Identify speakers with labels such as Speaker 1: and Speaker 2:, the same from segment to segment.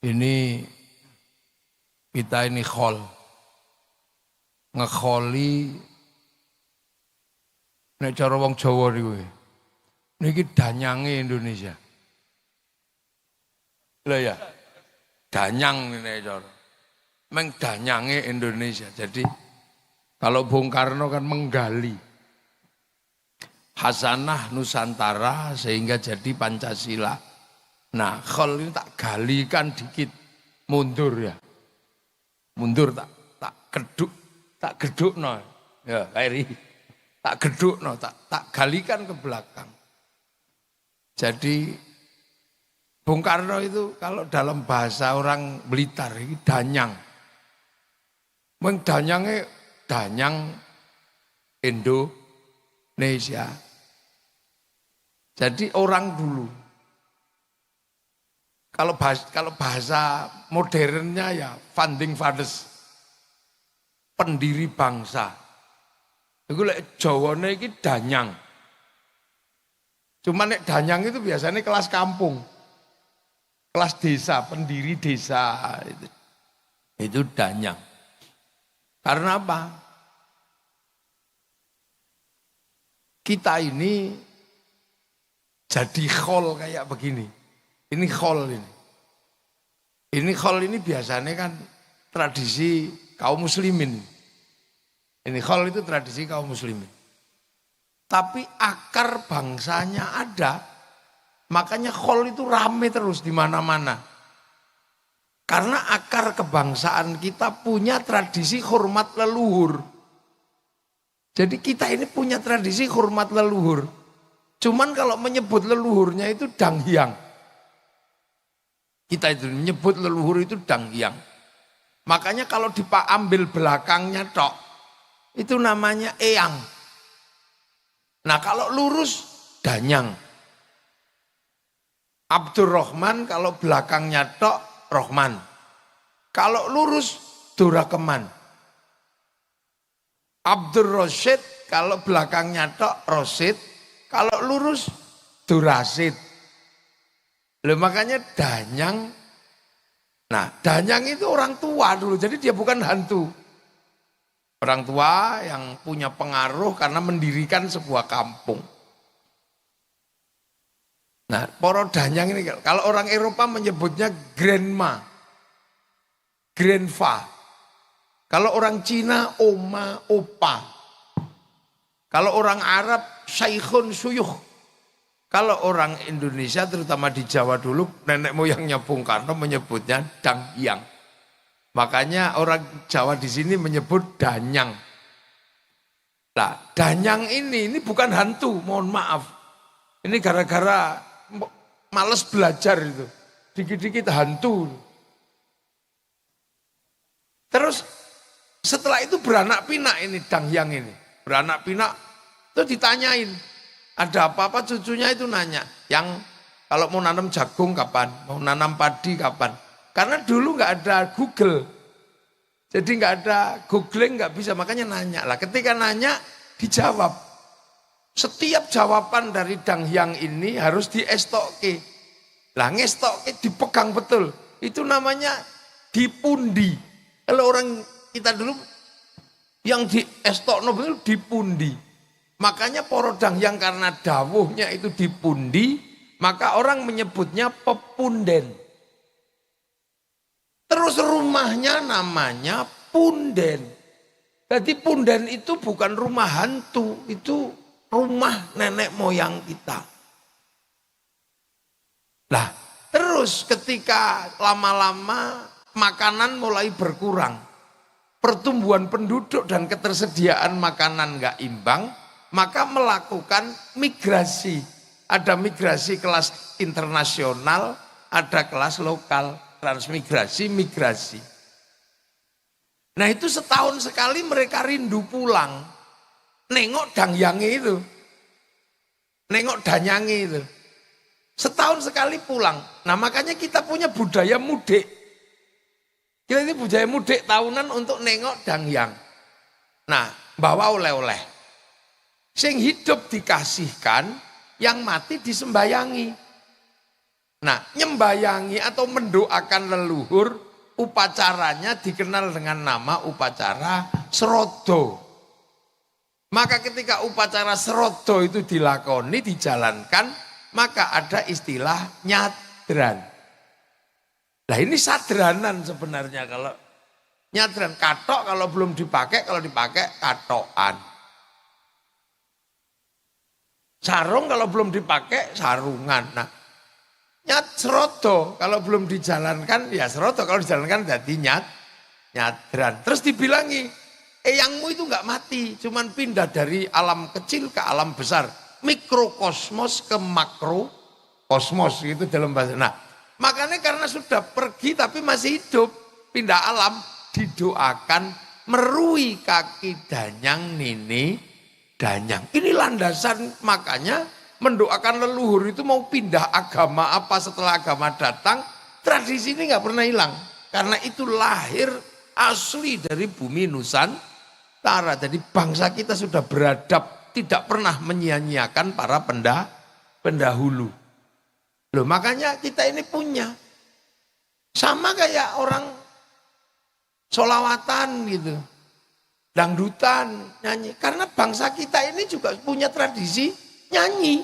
Speaker 1: Ini kita ini ngekholi nek cara wong Jawa niku. Niki danyange Indonesia. Lah ya. Danyang nek cara. Meng danyange Indonesia. Jadi kalau Bung Karno kan menggali Hasanah Nusantara sehingga jadi Pancasila. Nah, khol ini tak galikan dikit, mundur ya. Mundur tak geduk no. Ya, Kairi. Tak geduk no, tak galikan ke belakang. Jadi Bung Karno itu kalau dalam bahasa orang Blitar ini danyang. Danyang Indonesia. Jadi orang dulu. Kalau bahasa modernnya ya founding fathers, pendiri bangsa. Itu lek Jawane iki danyang. Cuma nek danyang itu biasanya kelas kampung. Kelas desa, pendiri desa itu. Itu danyang. Karena apa? Kita ini jadi khol kayak begini. Ini khol ini. Ini khol ini biasanya kan tradisi kaum muslimin. Ini khol itu tradisi kaum muslimin. Tapi akar bangsanya ada. Makanya khol itu rame terus di mana-mana. Karena akar kebangsaan kita punya tradisi hormat leluhur. Jadi kita ini punya tradisi hormat leluhur. Cuman kalau menyebut leluhurnya itu danghyang. Kita itu menyebut leluhur itu danghyang. Makanya kalau diambil belakangnya tok, itu namanya eyang. Nah kalau lurus, danyang. Abdurrahman kalau belakangnya tok, Rohman. Kalau lurus, Durakeman. Abdur Rosyid kalau belakangnya tok, Rosyid. Kalau lurus, Durasid. Loh, makanya danyang. Nah, danyang itu orang tua dulu, jadi dia bukan hantu. Orang tua yang punya pengaruh karena mendirikan sebuah kampung. Nah, poro danyang ini, kalau orang Eropa menyebutnya grandma, grandpa. Kalau orang Cina, oma, opa. Kalau orang Arab, syekhun, suyuh. Kalau orang Indonesia, terutama di Jawa dulu, nenek moyangnya Bung Karno menyebutnya danghyang. Makanya orang Jawa di sini menyebut danyang. Nah, danyang ini bukan hantu, mohon maaf. Ini gara-gara males belajar itu. Dikit-dikit hantu. Terus setelah itu beranak pinak ini danghyang ini. Beranak pinak, itu ditanyain. Ada apa-apa cucunya itu nanya, yang kalau mau nanam jagung kapan, mau nanam padi kapan. Karena dulu nggak ada Google, jadi nggak ada googling, nggak bisa, makanya nanya. Lah ketika nanya dijawab. Setiap jawaban dari danghyang ini harus diestokke. Lah ngestokke dipegang betul, itu namanya dipundi. Kalau orang kita dulu yang diestokno betul dipundi. Makanya poro danghyang karena dawuhnya itu dipundi, maka orang menyebutnya pepunden. Terus rumahnya namanya punden. Jadi punden itu bukan rumah hantu, itu rumah nenek moyang kita. Nah, terus ketika lama-lama makanan mulai berkurang, pertumbuhan penduduk dan ketersediaan makanan nggak imbang, maka melakukan migrasi. Ada migrasi kelas internasional, ada kelas lokal, transmigrasi, migrasi. Nah itu setahun sekali mereka rindu pulang. Nengok dangyange itu. Nengok danyange itu. Setahun sekali pulang. Nah makanya kita punya budaya mudik. Kita ini budaya mudik tahunan untuk nengok dangyang. Nah bawa oleh-oleh. Sing hidup dikasihkan, yang mati disembayangi. Nah, nyembayangi atau mendoakan leluhur, upacaranya dikenal dengan nama upacara serodo. Maka ketika upacara serodo itu dilakoni, dijalankan, maka ada istilah nyadran. Nah ini sadranan sebenarnya, kalau nyadran katok kalau belum dipakai, kalau dipakai katokan. Sarung kalau belum dipakai sarungan. Nah, serodo kalau belum dijalankan ya serodo, kalau dijalankan jadi nyadran. Terus dibilangi, eyangmu itu enggak mati, cuman pindah dari alam kecil ke alam besar, mikrokosmos ke makrokosmos gitu dalam bahasa. Nah, makanya karena sudah pergi tapi masih hidup, pindah alam, didoakan merui kaki danyang nini danyang. Ini landasan, makanya mendoakan leluhur itu mau pindah agama apa setelah agama datang, tradisi ini nggak pernah hilang. Karena itu lahir asli dari bumi Nusantara. Jadi bangsa kita sudah beradab, tidak pernah menyia-nyiakan para pendahulu. Loh, makanya kita ini punya. Sama kayak orang solawatan gitu. Dangdutan, nyanyi. Karena bangsa kita ini juga punya tradisi nyanyi.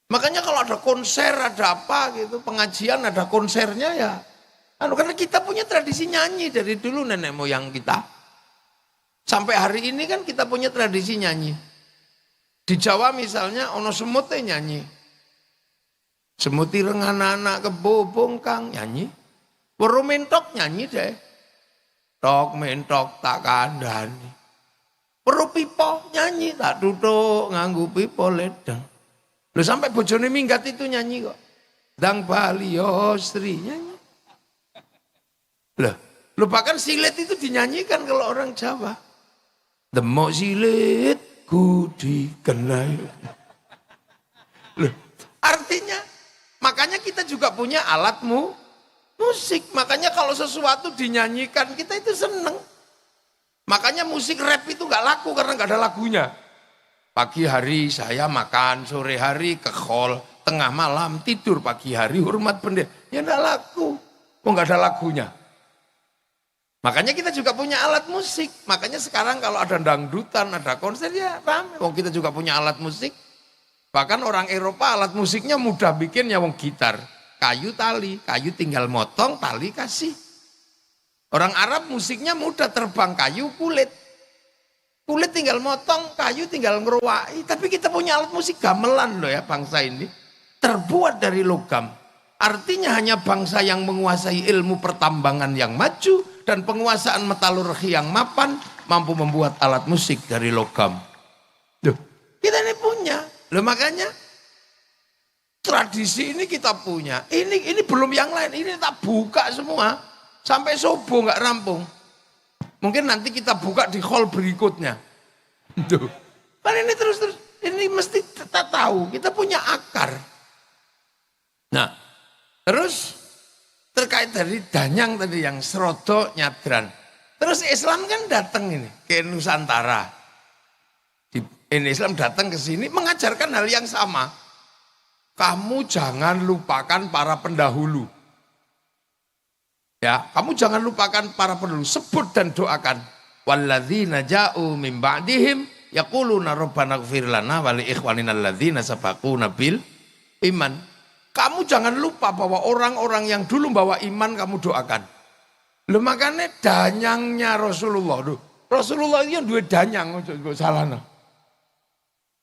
Speaker 1: Makanya kalau ada konser, ada apa gitu, pengajian ada konsernya ya. Karena kita punya tradisi nyanyi dari dulu nenek moyang kita. Sampai hari ini kan kita punya tradisi nyanyi. Di Jawa misalnya ono semut nyanyi. Semuti anak-anak kebobong kang nyanyi. Weru mentok nyanyi deh. Tok mentok tak kandani. Weru pipo nyanyi tak duduk nganggu pipo ledang. Loh sampai bojone minggat itu nyanyi kok. Dang Bali Yosri nyanyi. Loh bahkan silet itu dinyanyikan kalau orang Jawa. Demok silet ku dikenai. Loh artinya makanya kita juga punya alat musik. Makanya kalau sesuatu dinyanyikan kita itu seneng. Makanya musik rap itu gak laku karena gak ada lagunya. Pagi hari saya makan, sore hari ke hall, tengah malam tidur, pagi hari hormat bendera. Ya gak laku, gak ada lagunya. Makanya kita juga punya alat musik. Makanya sekarang kalau ada dangdutan, ada konser ya rame. Kita juga punya alat musik. Bahkan orang Eropa alat musiknya mudah bikinnya, gitar. Kayu tali, kayu tinggal motong, tali kasih. Orang Arab musiknya mudah, terbang kayu kulit. Kulit tinggal motong, kayu tinggal ngeruai. Tapi kita punya alat musik gamelan loh ya bangsa ini. Terbuat dari logam. Artinya hanya bangsa yang menguasai ilmu pertambangan yang maju dan penguasaan metalurgi yang mapan mampu membuat alat musik dari logam. Loh, kita ini punya. Loh makanya tradisi ini kita punya. Ini belum yang lain. Ini tak buka semua. Sampai subuh nggak rampung. Mungkin nanti kita buka di hall berikutnya. Tuh. Kan ini terus. Ini mesti kita tahu. Kita punya akar. Nah. Terus terkait dari danyang tadi yang serodo nyadran. Terus Islam kan datang ini ke Nusantara. Ini Islam datang ke sini mengajarkan hal yang sama. Kamu jangan lupakan para pendahulu. Ya, kamu jangan lupakan para pendahulu. Sebut dan doakan. Walladzina ja'u min ba'dihim yaquluna rabbana ighfir lana wa li ikhwanina alladzina sabaquna bil iman. Kamu jangan lupa bahwa orang-orang yang dulu bawa iman kamu doakan. Loh makanya danyangnya Rasulullah. Rasulullah itu yang dua danyang, salah.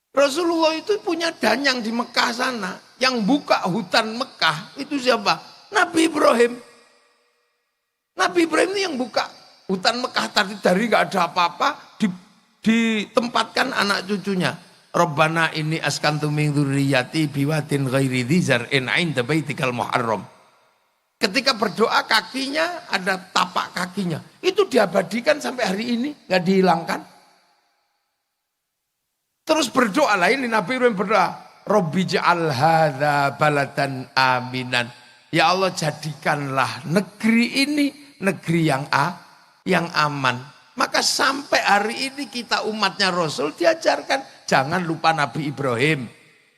Speaker 1: Rasulullah itu punya danyang di Mekah sana. Yang buka hutan Mekah itu siapa? Nabi Ibrahim. Nabi Ibrahim itu yang buka hutan Mekah tadi dari gak ada apa-apa. Ditempatkan anak cucunya. Rabbana ini askantu min dzurriyyati biwadin ghairi dzi zar'in 'inda baitikal muharram. Ketika berdoa kakinya ada tapak kakinya. Itu diabadikan sampai hari ini, enggak dihilangkan. Terus berdoa lah, ini Nabi Ibrahim berdoa, Rabbi ja'al hadza baladan aminan. Ya Allah jadikanlah negeri ini negeri yang aman. Maka sampai hari ini kita umatnya Rasul diajarkan jangan lupa Nabi Ibrahim.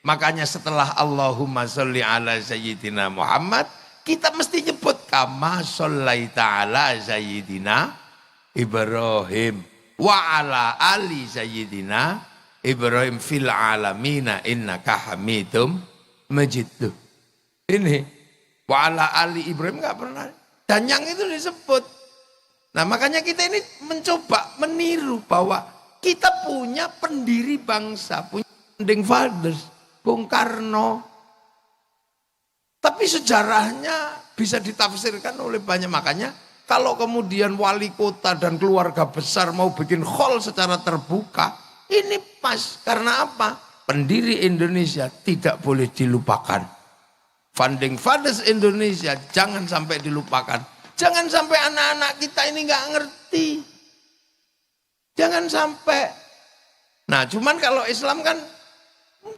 Speaker 1: Makanya setelah Allahumma sholli ala sayyidina Muhammad, kita mesti nyebut kama shollaita ala sayyidina Ibrahim wa ala ali sayyidina Ibrahim fil alamina innaka hamidum majid. Ini wa ala ali Ibrahim enggak pernah. Dan yang itu disebut. Nah makanya kita ini mencoba meniru bahwa kita punya pendiri bangsa, punya founding fathers, Bung Karno. Tapi sejarahnya bisa ditafsirkan oleh banyak. Makanya kalau kemudian wali kota dan keluarga besar mau bikin khol secara terbuka, ini pas. Karena apa? Pendiri Indonesia tidak boleh dilupakan. Founding fathers Indonesia jangan sampai dilupakan. Jangan sampai anak-anak kita ini nggak ngerti. Jangan sampai. Nah cuman kalau Islam kan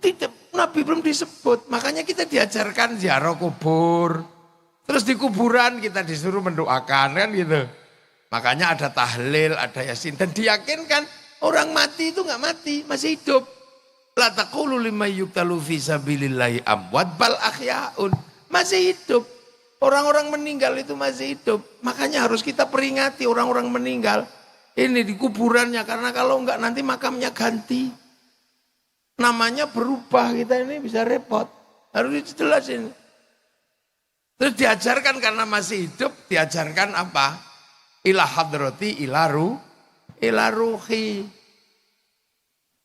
Speaker 1: tidak, Nabi belum disebut. Makanya kita diajarkan ziarah kubur. Terus di kuburan kita disuruh mendoakan kan gitu. Makanya ada tahlil, ada yasin. Dan diyakinkan orang mati itu nggak mati, masih hidup. La taqulu liman yuqtalu fi sabilillahi amwat bal ahyaun. Masih hidup. Orang-orang meninggal itu masih hidup. Makanya harus kita peringati orang-orang meninggal. Ini di kuburannya, karena kalau enggak nanti makamnya ganti. Namanya berubah, kita ini bisa repot. Harus dijelasin. Terus diajarkan karena masih hidup, diajarkan apa? Ila hadrati ila ruhi.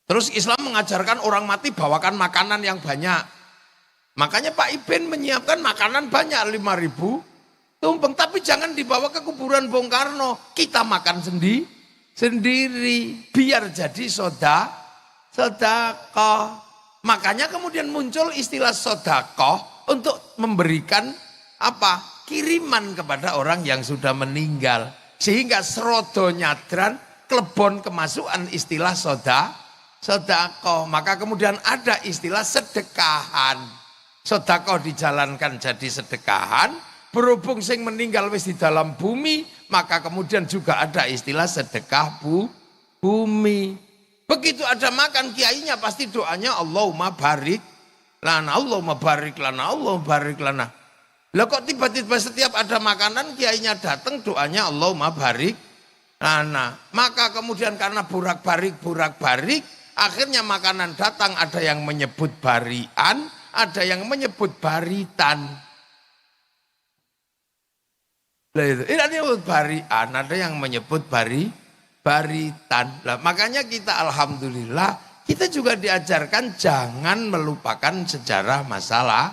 Speaker 1: Terus Islam mengajarkan orang mati bawakan makanan yang banyak. Makanya Pak Iben menyiapkan makanan banyak, 5.000 tumpeng. Tapi jangan dibawa ke kuburan Bung Karno. Kita makan sendiri. Biar jadi sedekah. Makanya kemudian muncul istilah sedekah untuk memberikan apa? Kiriman kepada orang yang sudah meninggal. Sehingga serodo nyadran, klebon kemasukan istilah sedekah. Maka kemudian ada istilah sedekahan. Sedekah dijalankan jadi sedekahan. Berhubung sing meninggal wis di dalam bumi, maka kemudian juga ada istilah sedekah bumi. Begitu ada makan, kiainya pasti doanya Allahumma barik lana, Allahumma barik lana, Allahumma barik lana. Lah kok tiba-tiba setiap ada makanan, kiainya datang doanya Allahumma barik lana. Maka kemudian karena burak-barik, akhirnya makanan datang, ada yang menyebut barian, ada yang menyebut baritan. Ini menyebut barian, ada yang menyebut baritan. Nah, makanya kita alhamdulillah kita juga diajarkan jangan melupakan sejarah masa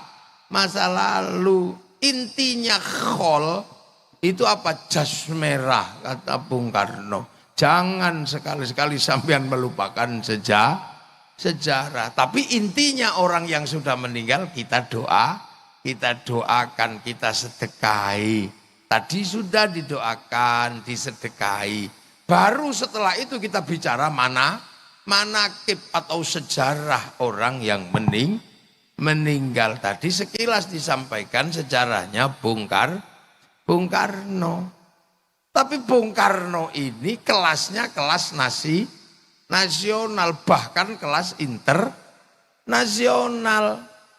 Speaker 1: lalu. Intinya khol itu apa? Jas merah kata Bung Karno. Jangan sekali-sekali sampean melupakan sejarah. Tapi intinya orang yang sudah meninggal kita doakan, kita sedekahi. Tadi sudah didoakan, disedekahi. Baru setelah itu kita bicara manakib atau sejarah orang yang meninggal. Tadi sekilas disampaikan sejarahnya Bung Karno. Tapi Bung Karno ini kelasnya kelas nasional, bahkan kelas internasional.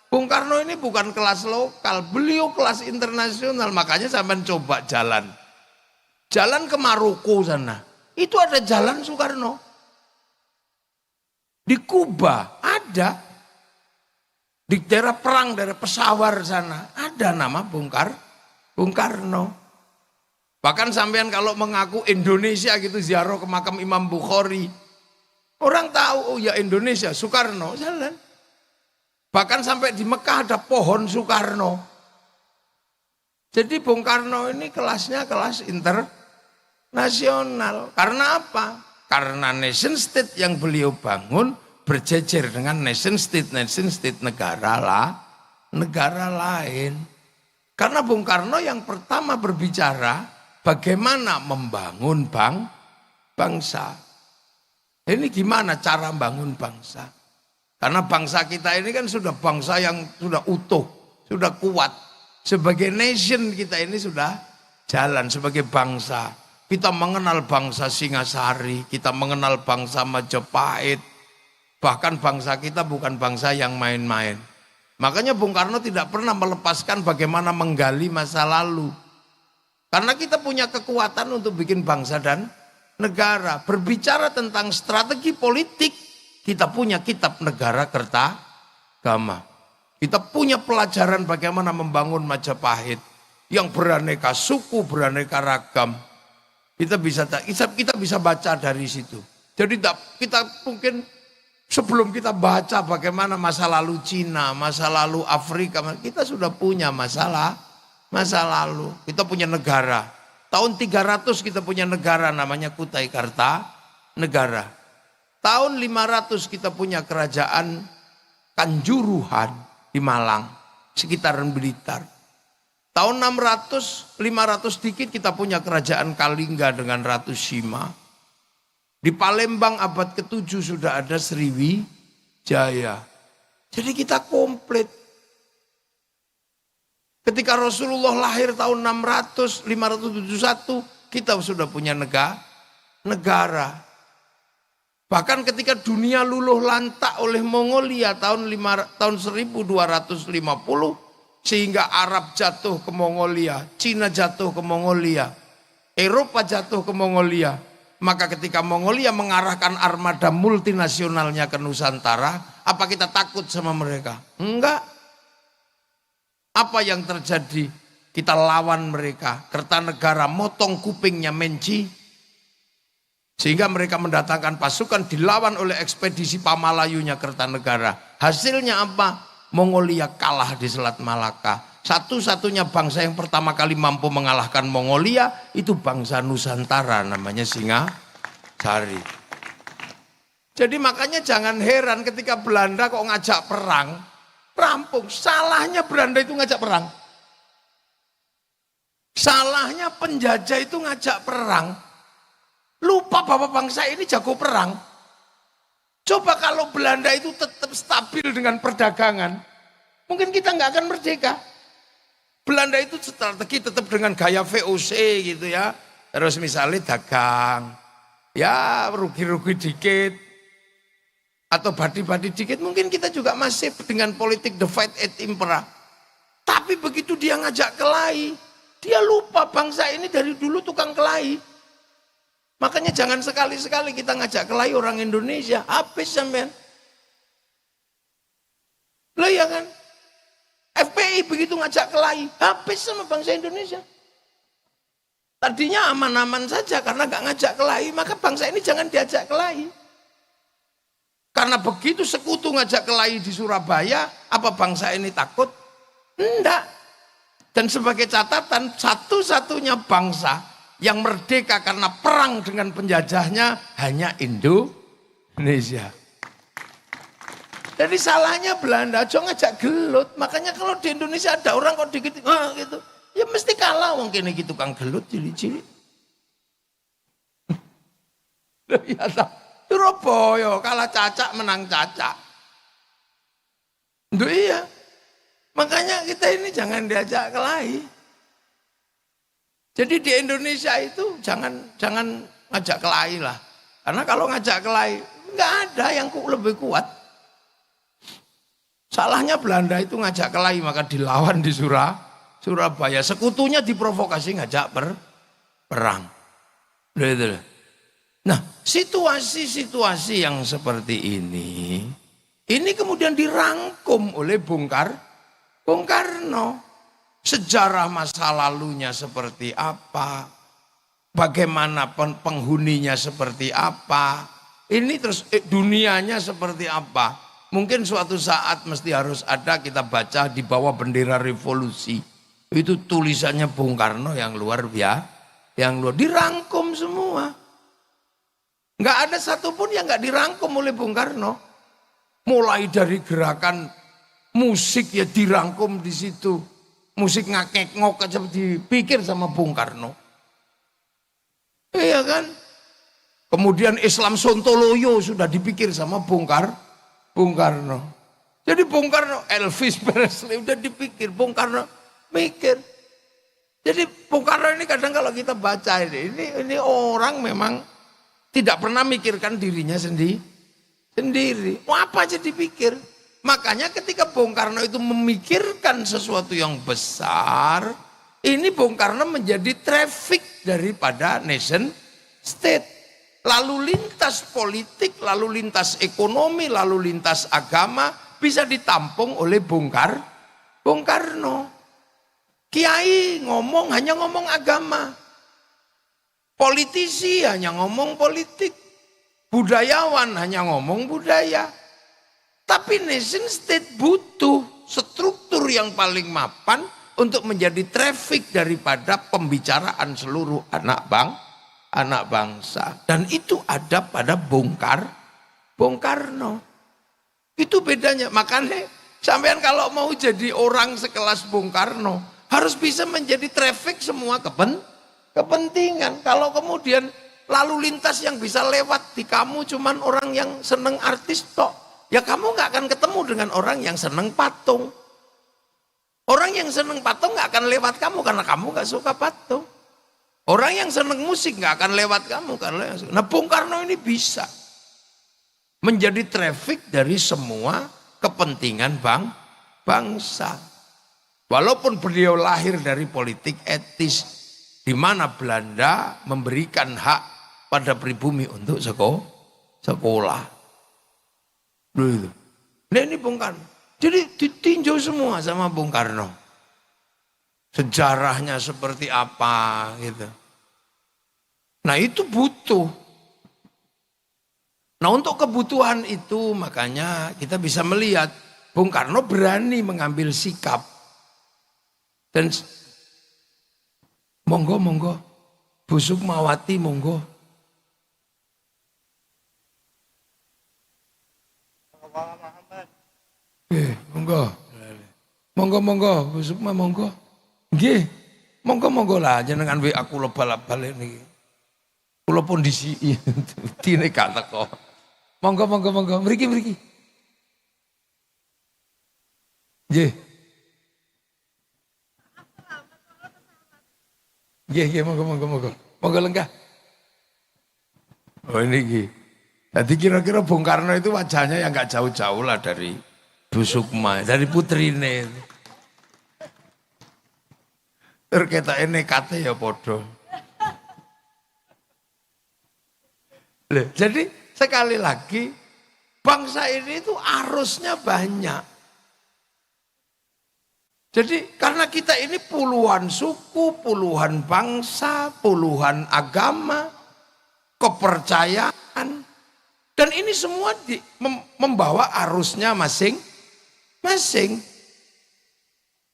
Speaker 1: Bung Karno ini bukan kelas lokal, beliau kelas internasional. Makanya sampai coba jalan ke Maroko sana. Itu ada jalan Soekarno. Di Kuba ada. Di daerah perang, daerah Pesawar sana. Ada nama Bung Karno. Bahkan sampean kalau mengaku Indonesia gitu ziarah ke makam Imam Bukhari. Orang tahu, oh ya Indonesia, Soekarno, jalan. Bahkan sampai di Mekah ada pohon Soekarno. Jadi Bung Karno ini kelasnya kelas internasional. Karena apa? Karena nation state yang beliau bangun berjejer dengan nation state negara lain. Karena Bung Karno yang pertama berbicara bagaimana membangun bangsa. Ini gimana cara membangun bangsa? Karena bangsa kita ini kan sudah bangsa yang sudah utuh, sudah kuat. Sebagai nation kita ini sudah jalan sebagai bangsa. Kita mengenal bangsa Singasari, kita mengenal bangsa Majapahit. Bahkan bangsa kita bukan bangsa yang main-main. Makanya Bung Karno tidak pernah melepaskan bagaimana menggali masa lalu. Karena kita punya kekuatan untuk bikin bangsa dan negara. Berbicara tentang strategi politik, kita punya kitab Negara Kertagama. Kita punya pelajaran bagaimana membangun Majapahit yang beraneka suku, beraneka ragam. Kita bisa baca dari situ. Jadi kita mungkin sebelum kita baca bagaimana masa lalu Cina, masa lalu Afrika, kita sudah punya masa lalu. Kita punya negara. Tahun 300 kita punya negara namanya Kutai Kartanegara. Tahun 500 kita punya kerajaan Kanjuruhan di Malang, sekitaran Blitar. Tahun 500 dikit kita punya kerajaan Kalingga dengan Ratu Sima. Di Palembang abad ke-7 sudah ada Sriwijaya. Jadi kita komplit. Ketika Rasulullah lahir tahun 571, kita sudah punya negara. Bahkan ketika dunia luluh lantak oleh Mongolia tahun 1250, sehingga Arab jatuh ke Mongolia, Cina jatuh ke Mongolia, Eropa jatuh ke Mongolia. Maka ketika Mongolia mengarahkan armada multinasionalnya ke Nusantara, apa kita takut sama mereka? Enggak. Apa yang terjadi? Kita lawan mereka. Kertanegara motong kupingnya Menci. Sehingga mereka mendatangkan pasukan, dilawan oleh ekspedisi Pamalayunya Kertanegara. Hasilnya apa? Mongolia kalah di Selat Malaka. Satu-satunya bangsa yang pertama kali mampu mengalahkan Mongolia itu bangsa Nusantara, namanya Singasari. Jadi makanya jangan heran ketika Belanda kok ngajak perang, rampung. Salahnya Belanda itu ngajak perang. Salahnya penjajah itu ngajak perang. Lupa bahwa bangsa ini jago perang. Coba kalau Belanda itu tetap stabil dengan perdagangan, mungkin kita nggak akan merdeka. Belanda itu strategi tetap dengan gaya VOC gitu ya. Terus misalnya dagang, ya rugi-rugi dikit, atau badi-badi dikit. Mungkin kita juga masih dengan politik divide et impera. Tapi begitu dia ngajak kelahi, dia lupa bangsa ini dari dulu tukang kelahi. Makanya jangan sekali-sekali kita ngajak kelahi orang Indonesia. Habis sampean. Loh ya kan? FPI begitu ngajak kelahi, habis sama bangsa Indonesia. Tadinya aman-aman saja karena gak ngajak kelahi, maka bangsa ini jangan diajak kelahi. Karena begitu sekutu ngajak kelahi di Surabaya, apa bangsa ini takut? Enggak. Dan sebagai catatan, satu-satunya bangsa yang merdeka karena perang dengan penjajahnya hanya Indonesia. Jadi salahnya Belanda, jangan ngajak gelut. Makanya kalau di Indonesia ada orang kok dikit, gitu, ya mesti kalah mungkin gitu tukang gelut cili-cili. Ya tak, Surabaya kalah cacak menang cacak. Itu iya. Makanya kita ini jangan diajak kelahi. Jadi di Indonesia itu jangan ngajak kelahi lah. Karena kalau ngajak kelahi nggak ada yang lebih kuat. Salahnya Belanda itu ngajak kelahi maka dilawan di Surabaya. Sekutunya diprovokasi ngajak perang. Nah, situasi-situasi yang seperti ini kemudian dirangkum oleh Bung Karno. Sejarah masa lalunya seperti apa, bagaimana penghuninya seperti apa, ini terus dunianya seperti apa. Mungkin suatu saat mesti harus ada kita baca di bawah bendera revolusi. Itu tulisannya Bung Karno yang luar biasa. Yang luar dirangkum semua. Nggak ada satupun yang nggak dirangkum oleh Bung Karno. Mulai dari gerakan musik ya dirangkum di situ. Musik ngakek-ngok aja dipikir sama Bung Karno. Iya kan? Kemudian Islam Sontoloyo sudah dipikir sama Bung Karno. Jadi Bung Karno, Elvis Presley udah dipikir, Bung Karno mikir. Jadi Bung Karno ini kadang kalau kita baca ini orang memang tidak pernah mikirkan dirinya Sendiri. Mau apa aja dipikir. Makanya ketika Bung Karno itu memikirkan sesuatu yang besar, ini Bung Karno menjadi traffic daripada nation state. Lalu lintas politik, lalu lintas ekonomi, lalu lintas agama bisa ditampung oleh Bung Karno. Kiai ngomong hanya ngomong agama. Politisi hanya ngomong politik. Budayawan hanya ngomong budaya. Tapi nation state butuh struktur yang paling mapan untuk menjadi traffic daripada pembicaraan seluruh anak bangsa. Dan itu ada pada Bung Karno. Itu bedanya. Makanya sampean kalau mau jadi orang sekelas Bung Karno harus bisa menjadi traffic semua kepentingan. Kalau kemudian lalu lintas yang bisa lewat di kamu cuman orang yang seneng artis tok, ya kamu nggak akan ketemu dengan orang yang seneng patung. Orang yang seneng patung nggak akan lewat kamu karena kamu nggak suka patung. Orang yang seneng musik nggak akan lewat kamu karena. Nah, Bung Karno ini bisa menjadi traffic dari semua kepentingan bangsa. Walaupun beliau lahir dari politik etis, di mana Belanda memberikan hak pada pribumi untuk sekolah. Nah, ini Bung Karno. Jadi ditinjau semua sama Bung Karno. Sejarahnya seperti apa gitu. Nah, itu butuh. Nah, untuk kebutuhan itu makanya kita bisa melihat Bung Karno berani mengambil sikap. Dan monggo Bu Sukmawati monggo. Monggo Bu Sukma monggo. Nggih. Monggo lah jenengan WA kula bal-balik niki. Kula pun disi dine gak teko. Monggo mriki. Nggih. Nggih, monggo. Monggo lenggah. Oh ini nggih. Jadi kira-kira Bung Karno itu wajahnya yang gak jauh-jauh lah dari Bu Sukma, dari putrine. Terketa nekate ya podo. Jadi sekali lagi bangsa ini itu arusnya banyak. Jadi karena kita ini puluhan suku, puluhan bangsa, puluhan agama, kepercayaan. Dan ini semua membawa arusnya masing-masing.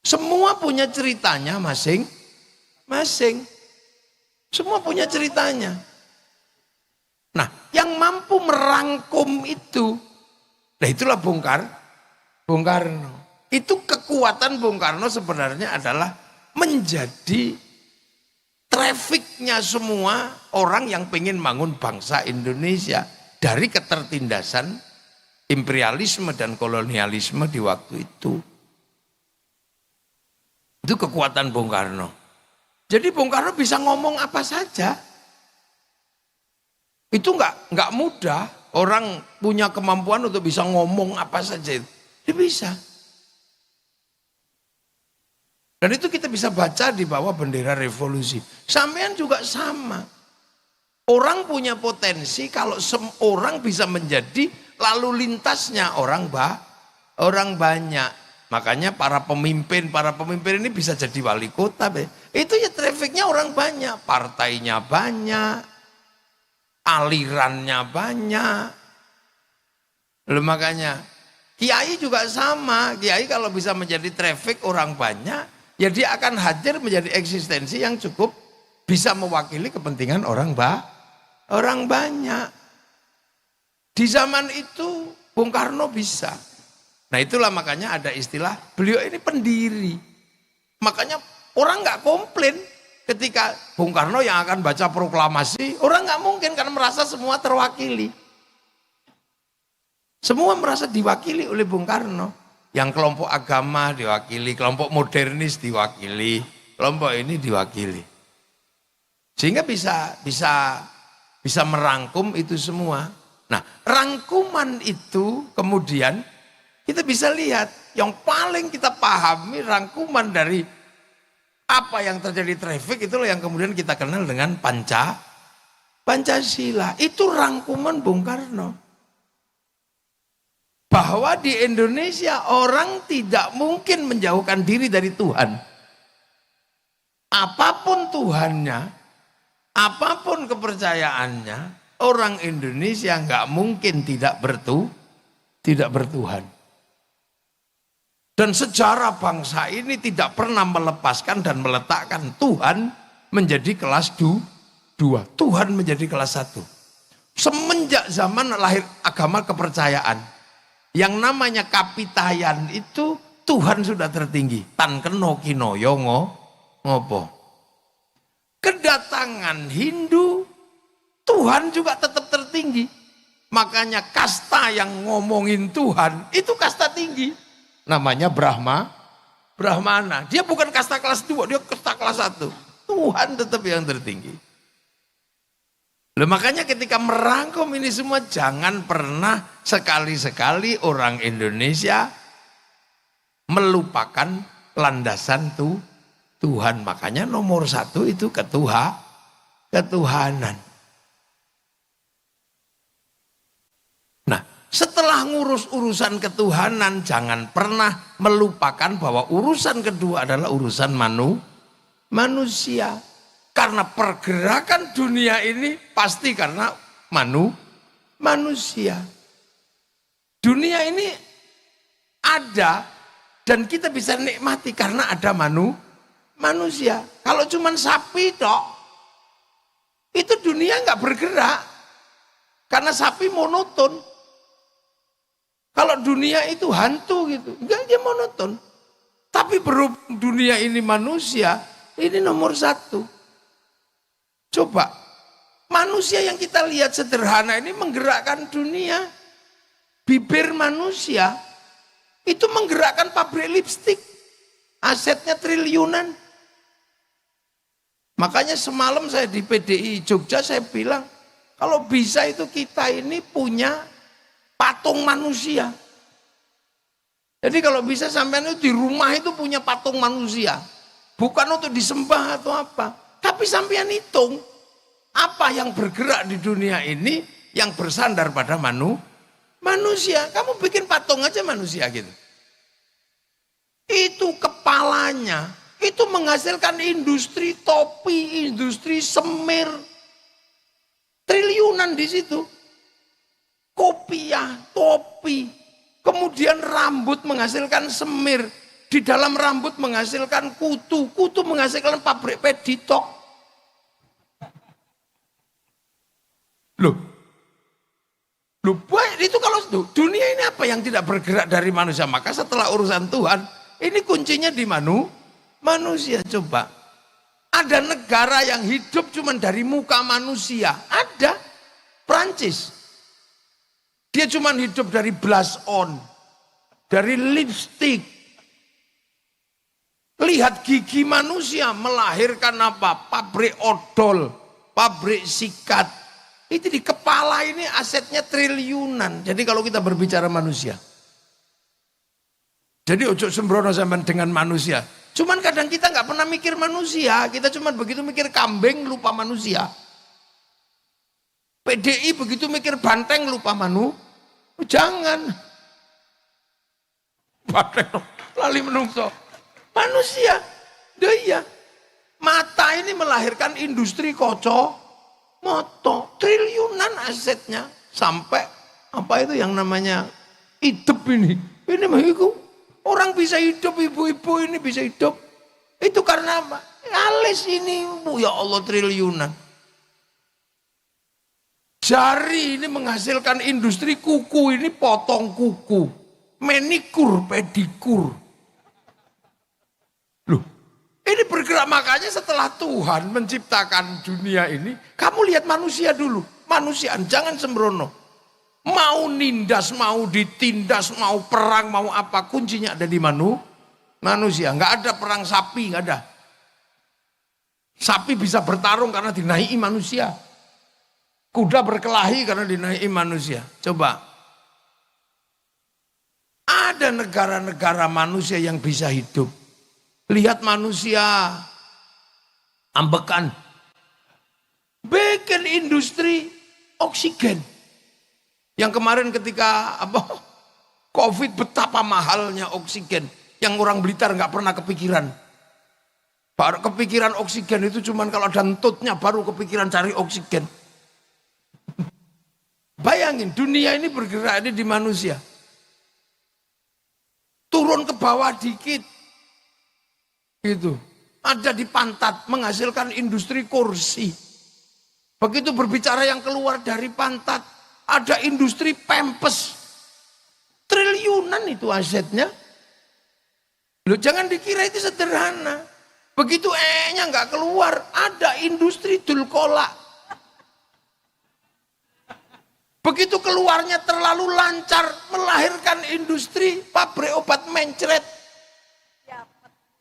Speaker 1: Semua punya ceritanya masing-masing. Semua punya ceritanya. Nah, yang mampu merangkum itu, nah itulah Bung Karno. Itu kekuatan Bung Karno sebenarnya adalah menjadi trafficnya semua orang yang pengen bangun bangsa Indonesia dari ketertindasan imperialisme dan kolonialisme di waktu itu. Itu kekuatan Bung Karno. Jadi Bung Karno bisa ngomong apa saja. Itu enggak mudah. Orang punya kemampuan untuk bisa ngomong apa saja. Dia bisa. Dan itu kita bisa baca di bawah bendera revolusi. Sampean juga sama. Orang punya potensi kalau orang bisa menjadi lalu lintasnya orang banyak. Makanya para pemimpin ini bisa jadi wali kota. Itu ya trafficnya orang banyak. Partainya banyak. Alirannya banyak. Lalu makanya kiai juga sama. Kiai kalau bisa menjadi traffic orang banyak, ya dia akan hadir menjadi eksistensi yang cukup bisa mewakili kepentingan orang banyak. Di zaman itu Bung Karno bisa. Nah itulah makanya ada istilah beliau ini pendiri. Makanya orang nggak komplain ketika Bung Karno yang akan baca proklamasi. Orang nggak mungkin karena merasa semua terwakili. Semua merasa diwakili oleh Bung Karno. Yang kelompok agama diwakili, kelompok modernis diwakili, kelompok ini diwakili. Sehingga bisa merangkum itu semua. Nah, rangkuman itu kemudian kita bisa lihat yang paling kita pahami rangkuman dari apa yang terjadi traffic itulah yang kemudian kita kenal dengan Pancasila. Itu rangkuman Bung Karno. Bahwa di Indonesia orang tidak mungkin menjauhkan diri dari Tuhan. Apapun Tuhannya, apapun kepercayaannya, orang Indonesia nggak mungkin tidak bertuhan. Dan sejarah bangsa ini tidak pernah melepaskan dan meletakkan Tuhan menjadi kelas 2. Tuhan menjadi kelas 1. Semenjak zaman lahir agama kepercayaan, yang namanya kapitayan itu Tuhan sudah tertinggi. Tan keno kinoyo ngopo. Kedatangan Hindu, Tuhan juga tetap tertinggi. Makanya kasta yang ngomongin Tuhan itu kasta tinggi. Namanya Brahmana. Dia bukan kasta kelas 2, dia kasta kelas 1. Tuhan tetap yang tertinggi. Loh, makanya ketika merangkum ini semua jangan pernah sekali-sekali orang Indonesia melupakan landasan Tuhan. Makanya nomor 1 itu ketuhanan. Nah, setelah ngurus urusan ketuhanan jangan pernah melupakan bahwa urusan kedua adalah urusan manusia. Karena pergerakan dunia ini pasti karena manusia. Dunia ini ada dan kita bisa nikmati karena ada manusia. Kalau cuma sapi tok, itu dunia nggak bergerak. Karena sapi monoton. Kalau dunia itu hantu gitu, enggak, dia monoton. Tapi berhubung dunia ini manusia, ini nomor 1. Coba, manusia yang kita lihat sederhana ini menggerakkan dunia. Bibir manusia itu menggerakkan pabrik lipstik. Asetnya triliunan. Makanya semalam saya di PDI Jogja saya bilang, kalau bisa itu kita ini punya patung manusia. Jadi kalau bisa sampean itu di rumah itu punya patung manusia. Bukan untuk disembah atau apa. Tapi sampean hitung, apa yang bergerak di dunia ini yang bersandar pada manusia. Kamu bikin patung aja manusia gitu. Itu kepalanya, itu menghasilkan industri topi, industri semir. Triliunan di situ. Kopiah, topi. Kemudian rambut menghasilkan semir. Di dalam rambut menghasilkan kutu. Kutu menghasilkan pabrik peditok. Loh, itu kalau dunia ini apa yang tidak bergerak dari manusia? Maka setelah urusan Tuhan, ini kuncinya di manusia. Coba, ada negara yang hidup cuma dari muka manusia. Ada, Prancis. Dia cuma hidup dari blush on, dari lipstick. Lihat gigi manusia melahirkan apa? Pabrik odol, pabrik sikat. Itu di kepala ini asetnya triliunan. Jadi kalau kita berbicara manusia. Jadi ojo sembrono zaman dengan manusia. Cuman kadang kita nggak pernah mikir manusia. Kita cuma begitu mikir kambing lupa manusia. PDI begitu mikir banteng lupa Jangan. Banteng lali menungso. Manusia, iya. Mata ini melahirkan industri moto, triliunan asetnya sampai apa itu yang namanya hidup ini. Ini itu orang bisa hidup, ibu-ibu ini bisa hidup. Itu karena apa? Alis ini, ya Allah triliunan. Jari ini menghasilkan industri kuku ini potong kuku, manikur, pedikur. Loh, ini bergerak makanya setelah Tuhan menciptakan dunia ini, kamu lihat manusia dulu. Manusiaan, jangan sembrono. Mau nindas, mau ditindas, mau perang, mau apa, kuncinya ada di manusia. Nggak ada perang sapi, nggak ada. Sapi bisa bertarung karena dinaiki manusia. Kuda berkelahi karena dinaiki manusia. Coba. Ada negara-negara manusia yang bisa hidup. Lihat manusia ambekan. Bikin industri oksigen. Yang kemarin ketika COVID betapa mahalnya oksigen. Yang orang Blitar nggak pernah kepikiran. Baru kepikiran oksigen itu cuman kalau ada entutnya baru kepikiran cari oksigen. Bayangin dunia ini bergerak ini di manusia. Turun ke bawah dikit. Gitu. Ada di pantat menghasilkan industri kursi. Begitu berbicara yang keluar dari pantat, ada industri pempes. Triliunan itu asetnya. Loh, jangan dikira itu sederhana. Begitu nya nggak keluar, ada industri dulkola. Begitu keluarnya terlalu lancar, melahirkan industri pabrik obat mencret.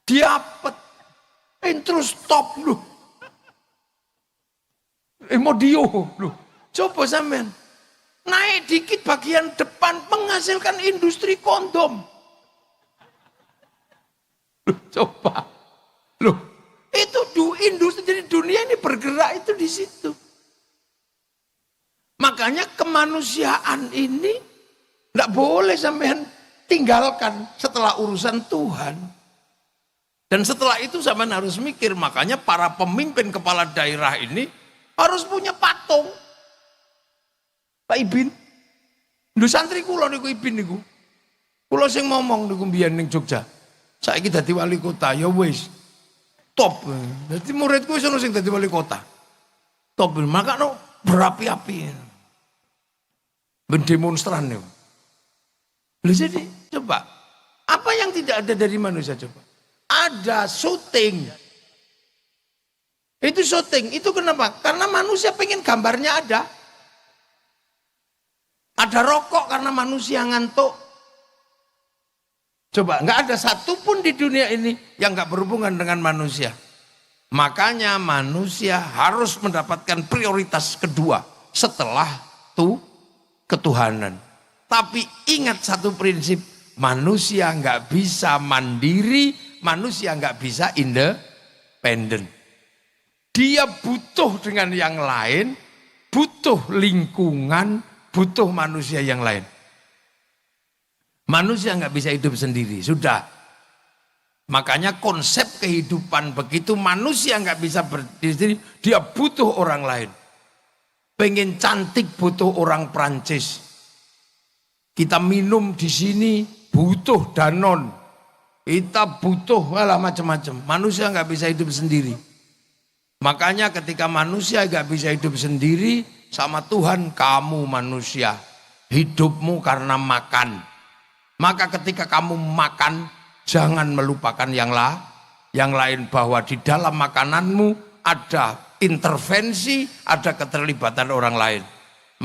Speaker 1: Diapet. Terus stop loh. Modio loh. Coba sampean. Naik dikit bagian depan menghasilkan industri kondom. Loh, coba. Loh, itu industri jadi dunia ini bergerak itu di situ. Makanya kemanusiaan ini enggak boleh sampean tinggalkan setelah urusan Tuhan. Dan setelah itu sampean harus mikir, makanya para pemimpin kepala daerah ini harus punya patung. Pak Ibin. Lho santri kula niku Ibin niku. Kula sing ngomong niku mbiyen ning Jogja. Saiki dadi wali kota ya wis. Top. Dadi muridku wis ono sing dadi wali kota. Top. Makanya berapi-api. Berdemonstran niku. Lho jadi coba apa yang tidak ada dari manusia coba? Ada syuting. Itu syuting, itu kenapa? Karena manusia pengen gambarnya ada. Ada rokok karena manusia ngantuk. Coba, nggak ada satupun di dunia ini yang nggak berhubungan dengan manusia. Makanya manusia harus mendapatkan prioritas kedua setelah ketuhanan. Tapi ingat satu prinsip, manusia nggak bisa mandiri, manusia nggak bisa independen. Dia butuh dengan yang lain, butuh lingkungan, butuh manusia yang lain. Manusia nggak bisa hidup sendiri, sudah. Makanya konsep kehidupan begitu manusia nggak bisa berdiri sendiri, dia butuh orang lain. Pengen cantik butuh orang Prancis. Kita minum di sini butuh Danone. Kita butuh macam-macam. Manusia nggak bisa hidup sendiri. Makanya ketika manusia gak bisa hidup sendiri sama Tuhan, kamu manusia hidupmu karena makan. Maka ketika kamu makan jangan melupakan yang lain, bahwa di dalam makananmu ada intervensi, ada keterlibatan orang lain.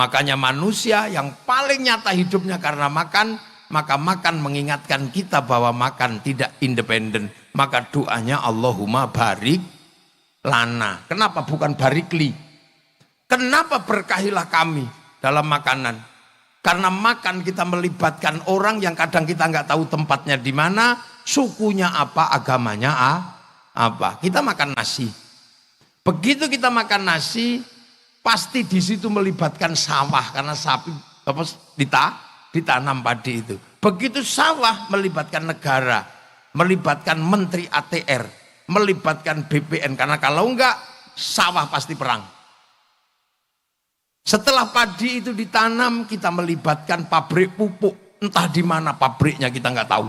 Speaker 1: Makanya manusia yang paling nyata hidupnya karena makan, maka makan mengingatkan kita bahwa makan tidak independen. Maka doanya Allahumma barik lana. Kenapa bukan barikli? Kenapa berkahilah kami dalam makanan? Karena makan kita melibatkan orang yang kadang kita nggak tahu tempatnya di mana, sukunya apa, agamanya apa. Kita makan nasi. Begitu kita makan nasi, pasti di situ melibatkan sawah karena sapi ditanam padi itu. Begitu sawah melibatkan negara, melibatkan menteri ATR, melibatkan BPN, karena kalau enggak sawah pasti perang. Setelah padi itu ditanam, kita melibatkan pabrik pupuk, entah di mana pabriknya kita nggak tahu.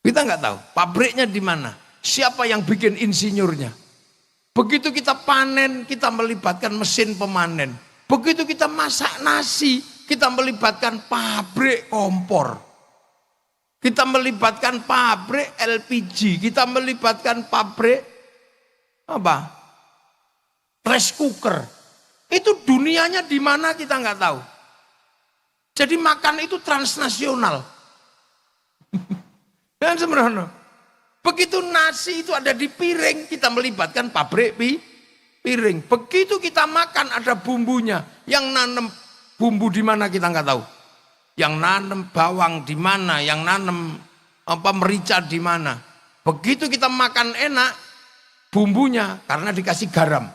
Speaker 1: Kita nggak tahu pabriknya di mana, siapa yang bikin insinyurnya. Begitu kita panen, kita melibatkan mesin pemanen. Begitu kita masak nasi, kita melibatkan pabrik kompor. Kita melibatkan pabrik LPG, kita melibatkan pabrik rice cooker. Itu dunianya di mana kita nggak tahu. Jadi makan itu transnasional. Dan sebenarnya begitu nasi itu ada di piring, kita melibatkan pabrik piring. Begitu kita makan ada bumbunya. Yang nanam bumbu di mana kita nggak tahu. Yang nanam bawang di mana, yang nanam merica di mana. Begitu kita makan enak bumbunya karena dikasih garam.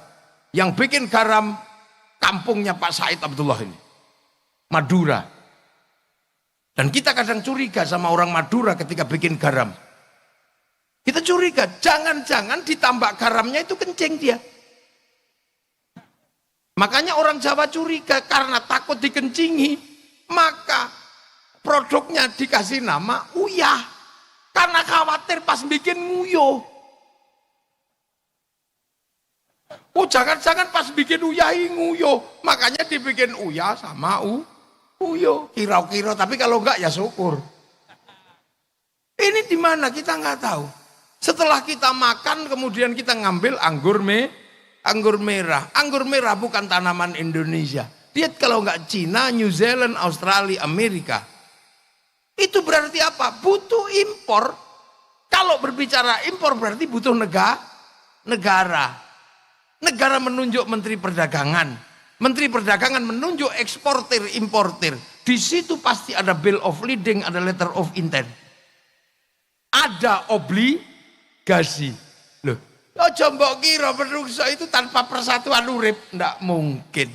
Speaker 1: Yang bikin garam kampungnya Pak Said Abdullah ini. Madura. Dan kita kadang curiga sama orang Madura ketika bikin garam. Kita curiga, jangan-jangan ditambah garamnya itu kencing dia. Makanya orang Jawa curiga karena takut dikencingi, maka produknya dikasih nama uyah. Karena khawatir pas bikin nguyuh. Oh jangan-jangan pas bikin uyah nguyuh, makanya dibikin uyah sama uyuh. Kira-kira, tapi kalau enggak ya syukur. Ini di mana kita nggak tahu. Setelah kita makan kemudian kita ngambil anggur merah. Anggur merah bukan tanaman Indonesia. Lihat kalau nggak Cina, New Zealand, Australia, Amerika. Itu berarti apa? Butuh impor. Kalau berbicara impor berarti butuh negara. Negara menunjuk Menteri Perdagangan. Menteri Perdagangan menunjuk eksportir, importir. Di situ pasti ada bill of lading, ada letter of intent. Ada obligasi. Loh, mbok kira menungso itu tanpa persatuan urip, ndak mungkin.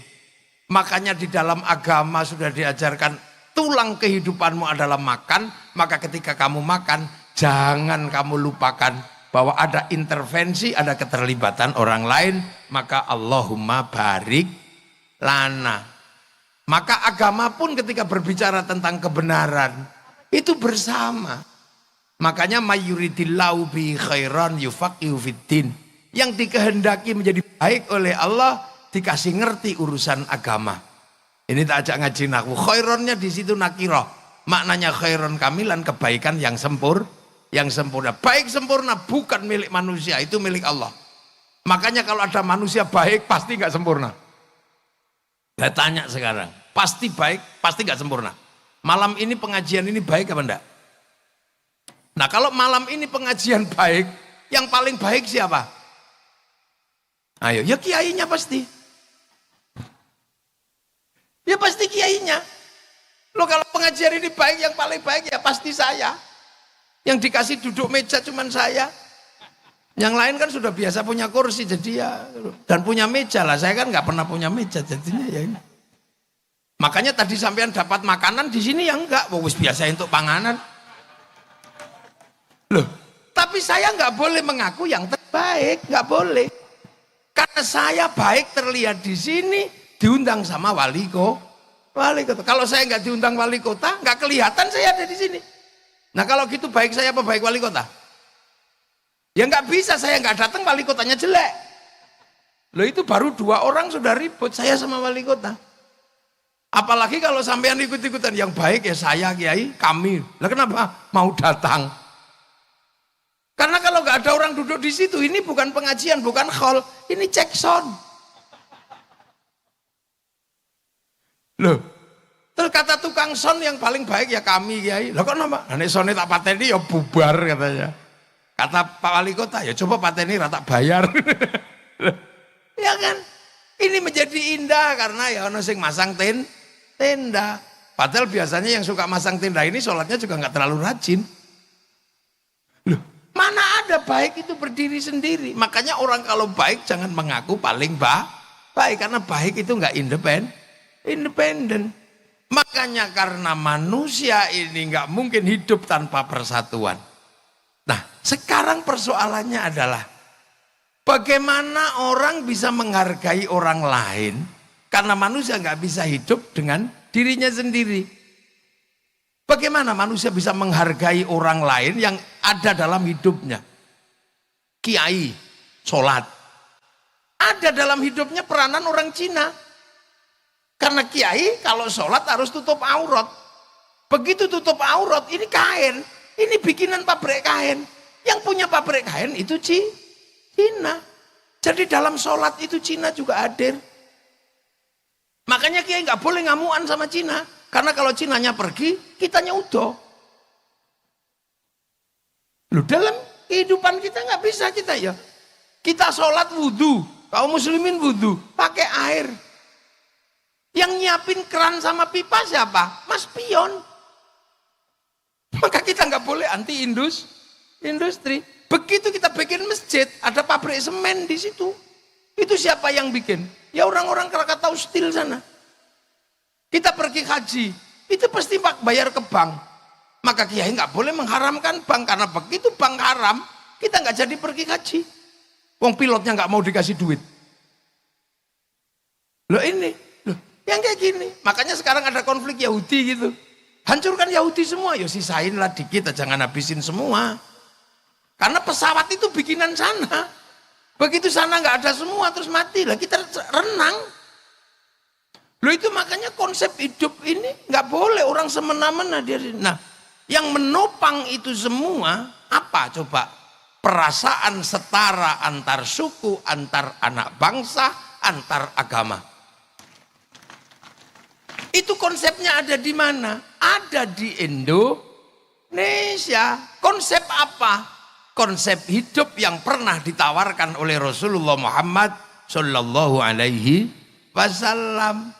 Speaker 1: Makanya di dalam agama sudah diajarkan tulang kehidupanmu adalah makan, maka ketika kamu makan jangan kamu lupakan bahwa ada intervensi, ada keterlibatan orang lain, maka Allahumma barik lana. Maka agama pun ketika berbicara tentang kebenaran itu bersama. Makanya mayuridillahu bi khairan yufaqihu fiddin. Yang dikehendaki menjadi baik oleh Allah dikasih ngerti urusan agama. Ini tak ajak ngaji nahwu. Khaironnya di situ nakirah. Maknanya khairon kamilan, kebaikan yang sempurna. Baik sempurna bukan milik manusia, itu milik Allah. Makanya kalau ada manusia baik pasti nggak sempurna. Saya tanya sekarang, pasti baik, pasti nggak sempurna. Malam ini pengajian ini baik apa enggak? Nah kalau malam ini pengajian baik, yang paling baik siapa? Ayo, ya kiainya pasti. Ya pasti kiainya. Loh kalau pengajian ini baik, yang paling baik ya pasti saya. Yang dikasih duduk meja cuman saya. Yang lain kan sudah biasa punya kursi jadi ya, dan punya meja lah. Saya kan nggak pernah punya meja jadinya ya ini. Makanya tadi sampean dapat makanan di sini ya enggak, wis biasa untuk panganan. Loh, tapi saya nggak boleh mengaku yang terbaik, nggak boleh. Karena saya baik terlihat di sini diundang sama wali kota. Kalau saya nggak diundang wali kota, nggak kelihatan saya ada di sini. Nah kalau gitu baik saya apa baik wali kota? Ya nggak bisa, saya nggak datang wali kotanya jelek. Loh itu baru 2 orang sudah ribut, saya sama wali kota. Apalagi kalau sampean ikut-ikutan, yang baik ya saya, kiai, kami. Lah kenapa mau datang? Karena kalau nggak ada orang duduk di situ, ini bukan pengajian, bukan khol, ini cek sound. Loh, terus kata tukang sound yang paling baik ya kami, kiai. Lah kok nama? Nek soundnya tak pateni ya bubar katanya. Kata Pak Wali Kota, ya coba pateni rata bayar. Ya kan? Ini menjadi indah karena ya ono sing masang tenda. Padahal biasanya yang suka masang tenda ini sholatnya juga nggak terlalu rajin. Loh, mana ada baik itu berdiri sendiri. Makanya orang kalau baik jangan mengaku paling baik. Karena baik itu nggak independen. Makanya karena manusia ini nggak mungkin hidup tanpa persatuan. Nah, sekarang persoalannya adalah bagaimana orang bisa menghargai orang lain karena manusia nggak bisa hidup dengan dirinya sendiri. Bagaimana manusia bisa menghargai orang lain yang ada dalam hidupnya? Kiai, sholat. Ada dalam hidupnya peranan orang Cina. Karena kiai kalau sholat harus tutup aurat. Begitu tutup aurat, ini kain. Ini bikinan pabrik kain. Yang punya pabrik kain itu Cina. Jadi dalam sholat itu Cina juga hadir. Makanya kiai nggak boleh ngamuan sama Cina. Karena kalau Cinanya pergi, kitanya udah. Loh dalam kehidupan kita nggak bisa kita ya. Kita sholat wudhu. Kaum muslimin wudhu pakai air. Yang nyiapin keran sama pipa siapa? Mas Pion. Maka kita nggak boleh anti industri. Begitu kita bikin masjid, ada pabrik semen di situ. Itu siapa yang bikin? Ya orang-orang Krakatau Steel sana. Kita pergi haji, itu pasti bayar ke bank. Maka kiai nggak boleh mengharamkan bank, karena begitu bank haram, kita nggak jadi pergi haji. Wong pilotnya nggak mau dikasih duit. Loh yang kayak gini. Makanya sekarang ada konflik Yahudi gitu. Hancurkan Yahudi semua, ya sisain lah dikit, jangan habisin semua. Karena pesawat itu bikinan sana. Begitu sana nggak ada semua terus mati lah, kita renang. Loh itu makanya konsep hidup ini nggak boleh orang semena-mena dia. Nah, yang menopang itu semua apa coba? Perasaan setara antar suku, antar anak bangsa, antar agama. Itu konsepnya ada di mana? Ada di Indonesia. Konsep apa? Konsep hidup yang pernah ditawarkan oleh Rasulullah Muhammad Sallallahu Alaihi Wasallam.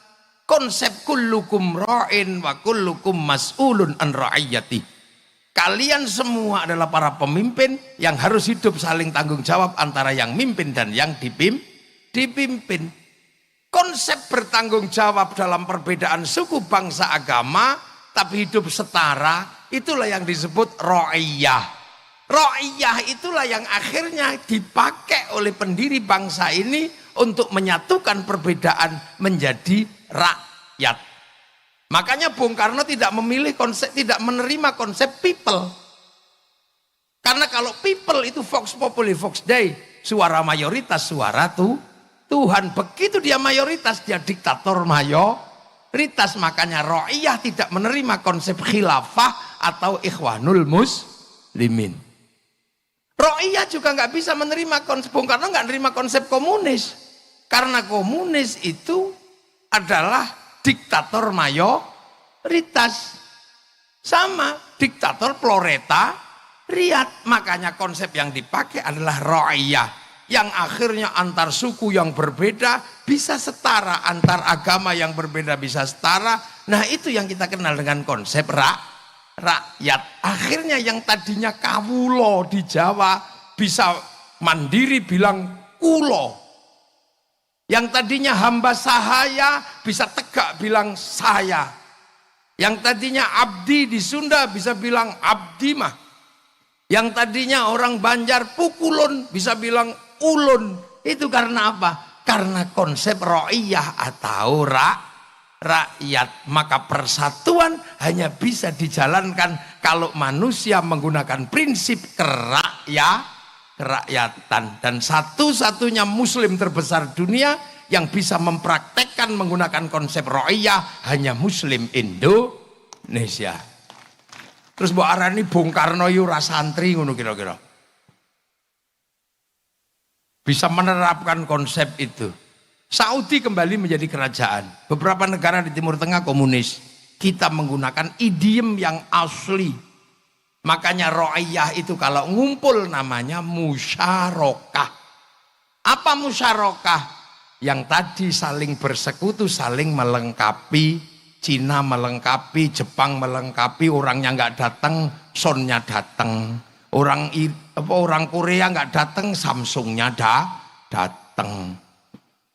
Speaker 1: Konsep kullukum ra'in wa kullukum mas'ulun an ra'iyati. Kalian semua adalah para pemimpin yang harus hidup saling tanggung jawab antara yang mimpin dan yang dipimpin. Konsep bertanggung jawab dalam perbedaan suku, bangsa, agama, tapi hidup setara, itulah yang disebut ra'iyah. Ra'iyah itulah yang akhirnya dipakai oleh pendiri bangsa ini untuk menyatukan perbedaan menjadi rakyat. Makanya Bung Karno tidak memilih konsep, tidak menerima konsep people. Karena kalau people itu vox populi vox dei, suara mayoritas suara Tuhan. Begitu dia mayoritas, dia diktator mayoritas. Makanya ra'iyah tidak menerima konsep khilafah atau ikhwanul muslimin. Ra'iyah juga nggak bisa menerima konsep, Bung Karno nggak menerima konsep komunis. Karena komunis itu adalah diktator mayoritas. Sama, diktator proletariat. Makanya konsep yang dipakai adalah ra'iyah. Yang akhirnya antar suku yang berbeda bisa setara, antar agama yang berbeda bisa setara. Nah itu yang kita kenal dengan konsep rakyat. Akhirnya yang tadinya kawulo di Jawa bisa mandiri bilang kulo. Yang tadinya hamba sahaya bisa tegak bilang saya. Yang tadinya abdi di Sunda bisa bilang abdi mah. Yang tadinya orang Banjar pukulun bisa bilang ulun. Itu karena apa? Karena konsep ra'iyah atau rakyat. Maka persatuan hanya bisa dijalankan kalau manusia menggunakan prinsip kerakyatan. Dan satu-satunya muslim terbesar dunia yang bisa mempraktekkan menggunakan konsep ra'iyah hanya muslim Indonesia. Terus mbok arani Bung Karno yu ra santri ngono kira-kira. Bisa menerapkan konsep itu. Saudi kembali menjadi kerajaan. Beberapa negara di Timur Tengah komunis. Kita menggunakan idiom yang asli. Makanya ra'iyah itu kalau ngumpul namanya musyarakah. Apa musyarakah? Yang tadi saling bersekutu, saling melengkapi. Cina melengkapi, Jepang melengkapi, orangnya nggak datang, Sonnya datang. Orang Korea nggak datang, Samsungnya datang.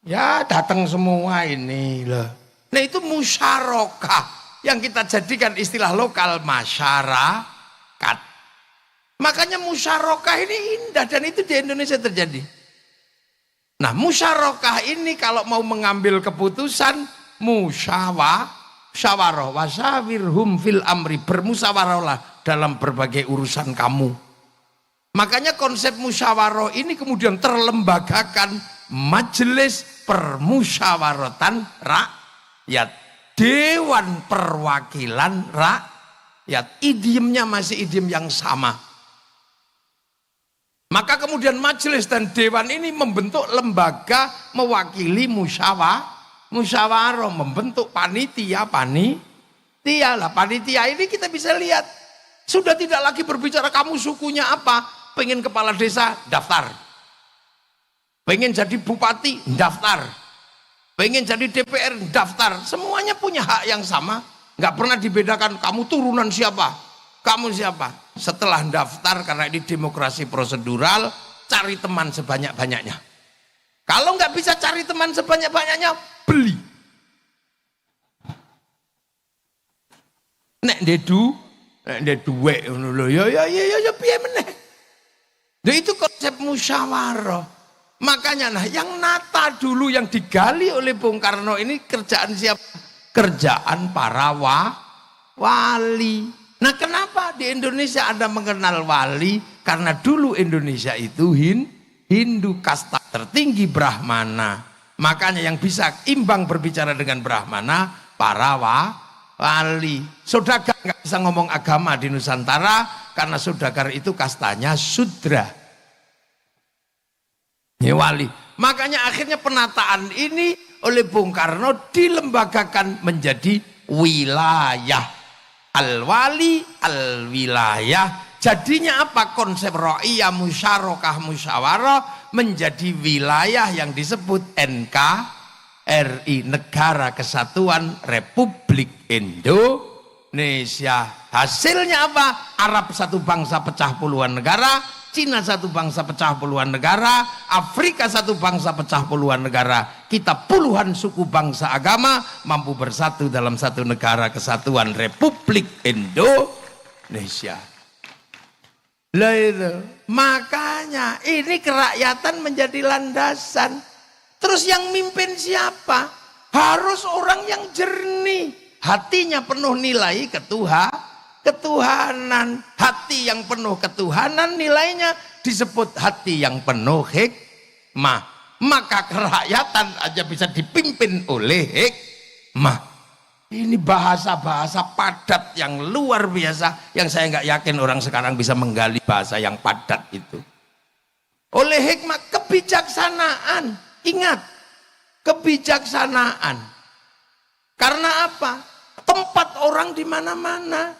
Speaker 1: Ya datang semua ini loh. Nah itu musyarakah yang kita jadikan istilah lokal masyarakat. Makanya musyarakah ini indah dan itu di Indonesia terjadi. Nah musyarakah ini kalau mau mengambil keputusan musyawarah wasawirhum fil amri, bermusyawarahlah dalam berbagai urusan kamu. Makanya konsep musyawarah ini kemudian terlembagakan majelis permusyawaratan rakyat, dewan perwakilan rakyat. Idiomnya masih idiom yang sama. Maka kemudian majelis dan dewan ini membentuk lembaga mewakili musyawarah, membentuk panitia lah. Panitia ini kita bisa lihat sudah tidak lagi berbicara kamu sukunya apa, pengen kepala desa daftar. Pengen jadi bupati, daftar. Pengen jadi DPR, daftar. Semuanya punya hak yang sama. Nggak pernah dibedakan kamu turunan siapa, kamu siapa. Setelah daftar, karena ini demokrasi prosedural, cari teman sebanyak-banyaknya. Kalau nggak bisa cari teman sebanyak-banyaknya, beli. Nek ndek duwe ngono lho, ya piye meneh. Nah, itu konsep musyawarah. Makanya yang nata dulu yang digali oleh Bung Karno ini kerjaan siapa? Kerjaan para wali. Nah, kenapa di Indonesia Anda mengenal wali? Karena dulu Indonesia itu Hindu, kasta tertinggi Brahmana. Makanya yang bisa imbang berbicara dengan Brahmana para wali. Saudagar nggak bisa ngomong agama di Nusantara karena saudagar itu kastanya Sudra. Ya, wali. Makanya akhirnya penataan ini oleh Bung Karno dilembagakan menjadi wilayah. Al-wali, al-wilayah. Jadinya apa? Konsep ra'iyah, musyarakah, musyawarah menjadi wilayah yang disebut NKRI, Negara Kesatuan Republik Indonesia. Hasilnya apa? Arab satu bangsa pecah puluhan negara, Cina satu bangsa pecah puluhan negara, Afrika satu bangsa pecah puluhan negara. Kita puluhan suku bangsa agama mampu bersatu dalam satu negara kesatuan Republik Indonesia. Lah itu. Makanya ini kerakyatan menjadi landasan. Terus yang mimpin siapa? Harus orang yang jernih. Hatinya penuh nilai ketuhanan. Hati yang penuh ketuhanan nilainya disebut hati yang penuh hikmah. Maka kerakyatan aja bisa dipimpin oleh hikmah. Ini bahasa-bahasa padat yang luar biasa, yang saya nggak yakin orang sekarang bisa menggali bahasa yang padat itu. Oleh hikmah, kebijaksanaan. Ingat, kebijaksanaan. Karena apa? Tempat orang di mana-mana.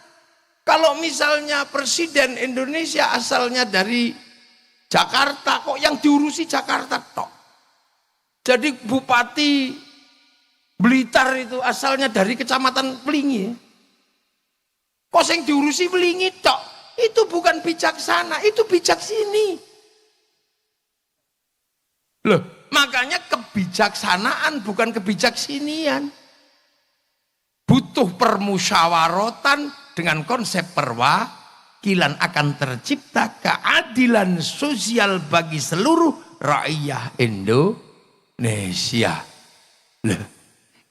Speaker 1: Kalau misalnya presiden Indonesia asalnya dari Jakarta, kok yang diurusi Jakarta tok. Jadi Bupati Blitar itu asalnya dari Kecamatan Pelingi. Kok yang diurusi Pelingi tok. Itu bukan bijaksana, itu bijak sini. Loh, makanya kebijaksanaan bukan kebijaksinian. Butuh permusyawaratan dengan konsep perwakilan akan tercipta keadilan sosial bagi seluruh rakyat Indonesia. Loh,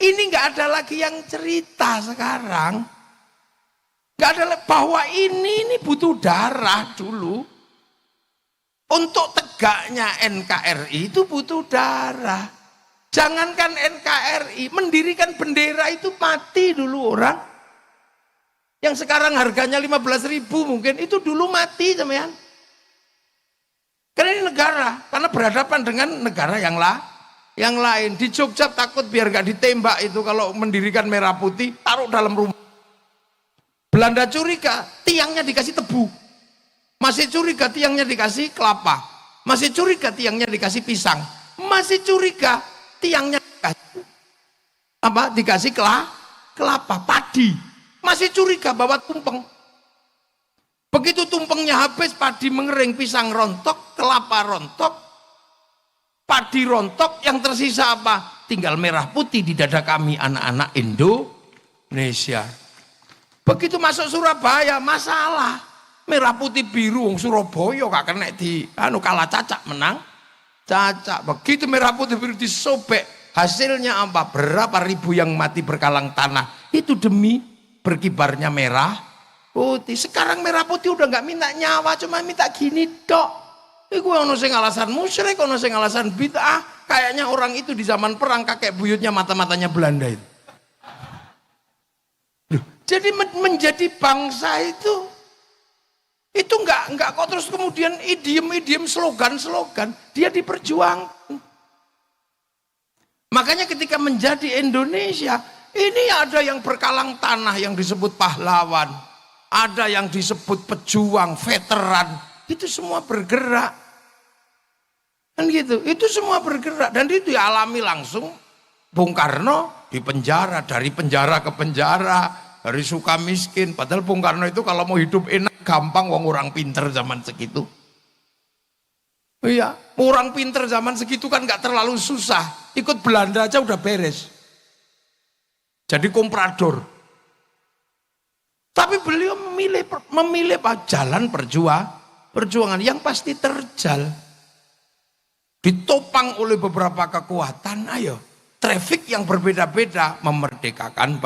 Speaker 1: ini nggak ada lagi yang cerita sekarang. Nggak ada bahwa ini butuh darah dulu. Untuk tegaknya NKRI itu butuh darah. Jangankan NKRI, mendirikan bendera itu mati dulu orang. Yang sekarang harganya 15.000 mungkin, itu dulu mati teman. Karena ini negara, karena berhadapan dengan negara yang lain. Di Jogja takut biar gak ditembak itu kalau mendirikan merah putih, taruh dalam rumah. Belanda curiga, tiangnya dikasih tebu. Masih curiga tiangnya dikasih kelapa. Masih curiga tiangnya dikasih pisang. Masih curiga tiangnya dikasih kelapa, padi. Masih curiga bawa tumpeng. Begitu tumpengnya habis, padi mengering, pisang rontok, kelapa rontok, padi rontok, yang tersisa apa? Tinggal merah putih di dada kami anak-anak Indonesia. Begitu masuk Surabaya, masalah. Merah putih biru, Surabaya gak kena di kalah cacak menang. Cacak. Begitu merah putih biru disobek, hasilnya apa? Berapa ribu yang mati berkalang tanah. Itu demi berkibarnya merah putih. Sekarang merah putih udah nggak minta nyawa, cuma minta gini dok. Iku ono sing alasan musyrik, ono sing alasan bid'ah. Kayaknya orang itu di zaman perang kakek buyutnya mata-matanya Belanda itu. Jadi menjadi bangsa itu nggak kok terus kemudian idiem slogan dia diperjuangkan. Makanya ketika menjadi Indonesia ini ada yang berkalang tanah yang disebut pahlawan, ada yang disebut pejuang, veteran, itu semua bergerak. Kan gitu. Itu semua bergerak dan itu dialami langsung. Bung Karno di penjara, dari penjara ke penjara, dari suka miskin. Padahal Bung Karno itu kalau mau hidup enak gampang, wong orang pinter zaman segitu. Iya, orang pinter zaman segitu kan nggak terlalu susah. Ikut Belanda aja udah beres. Jadi komprador. Tapi beliau memilih jalan perjuangan yang pasti terjal. Ditopang oleh beberapa kekuatan, ayo. Trafik yang berbeda-beda memerdekakan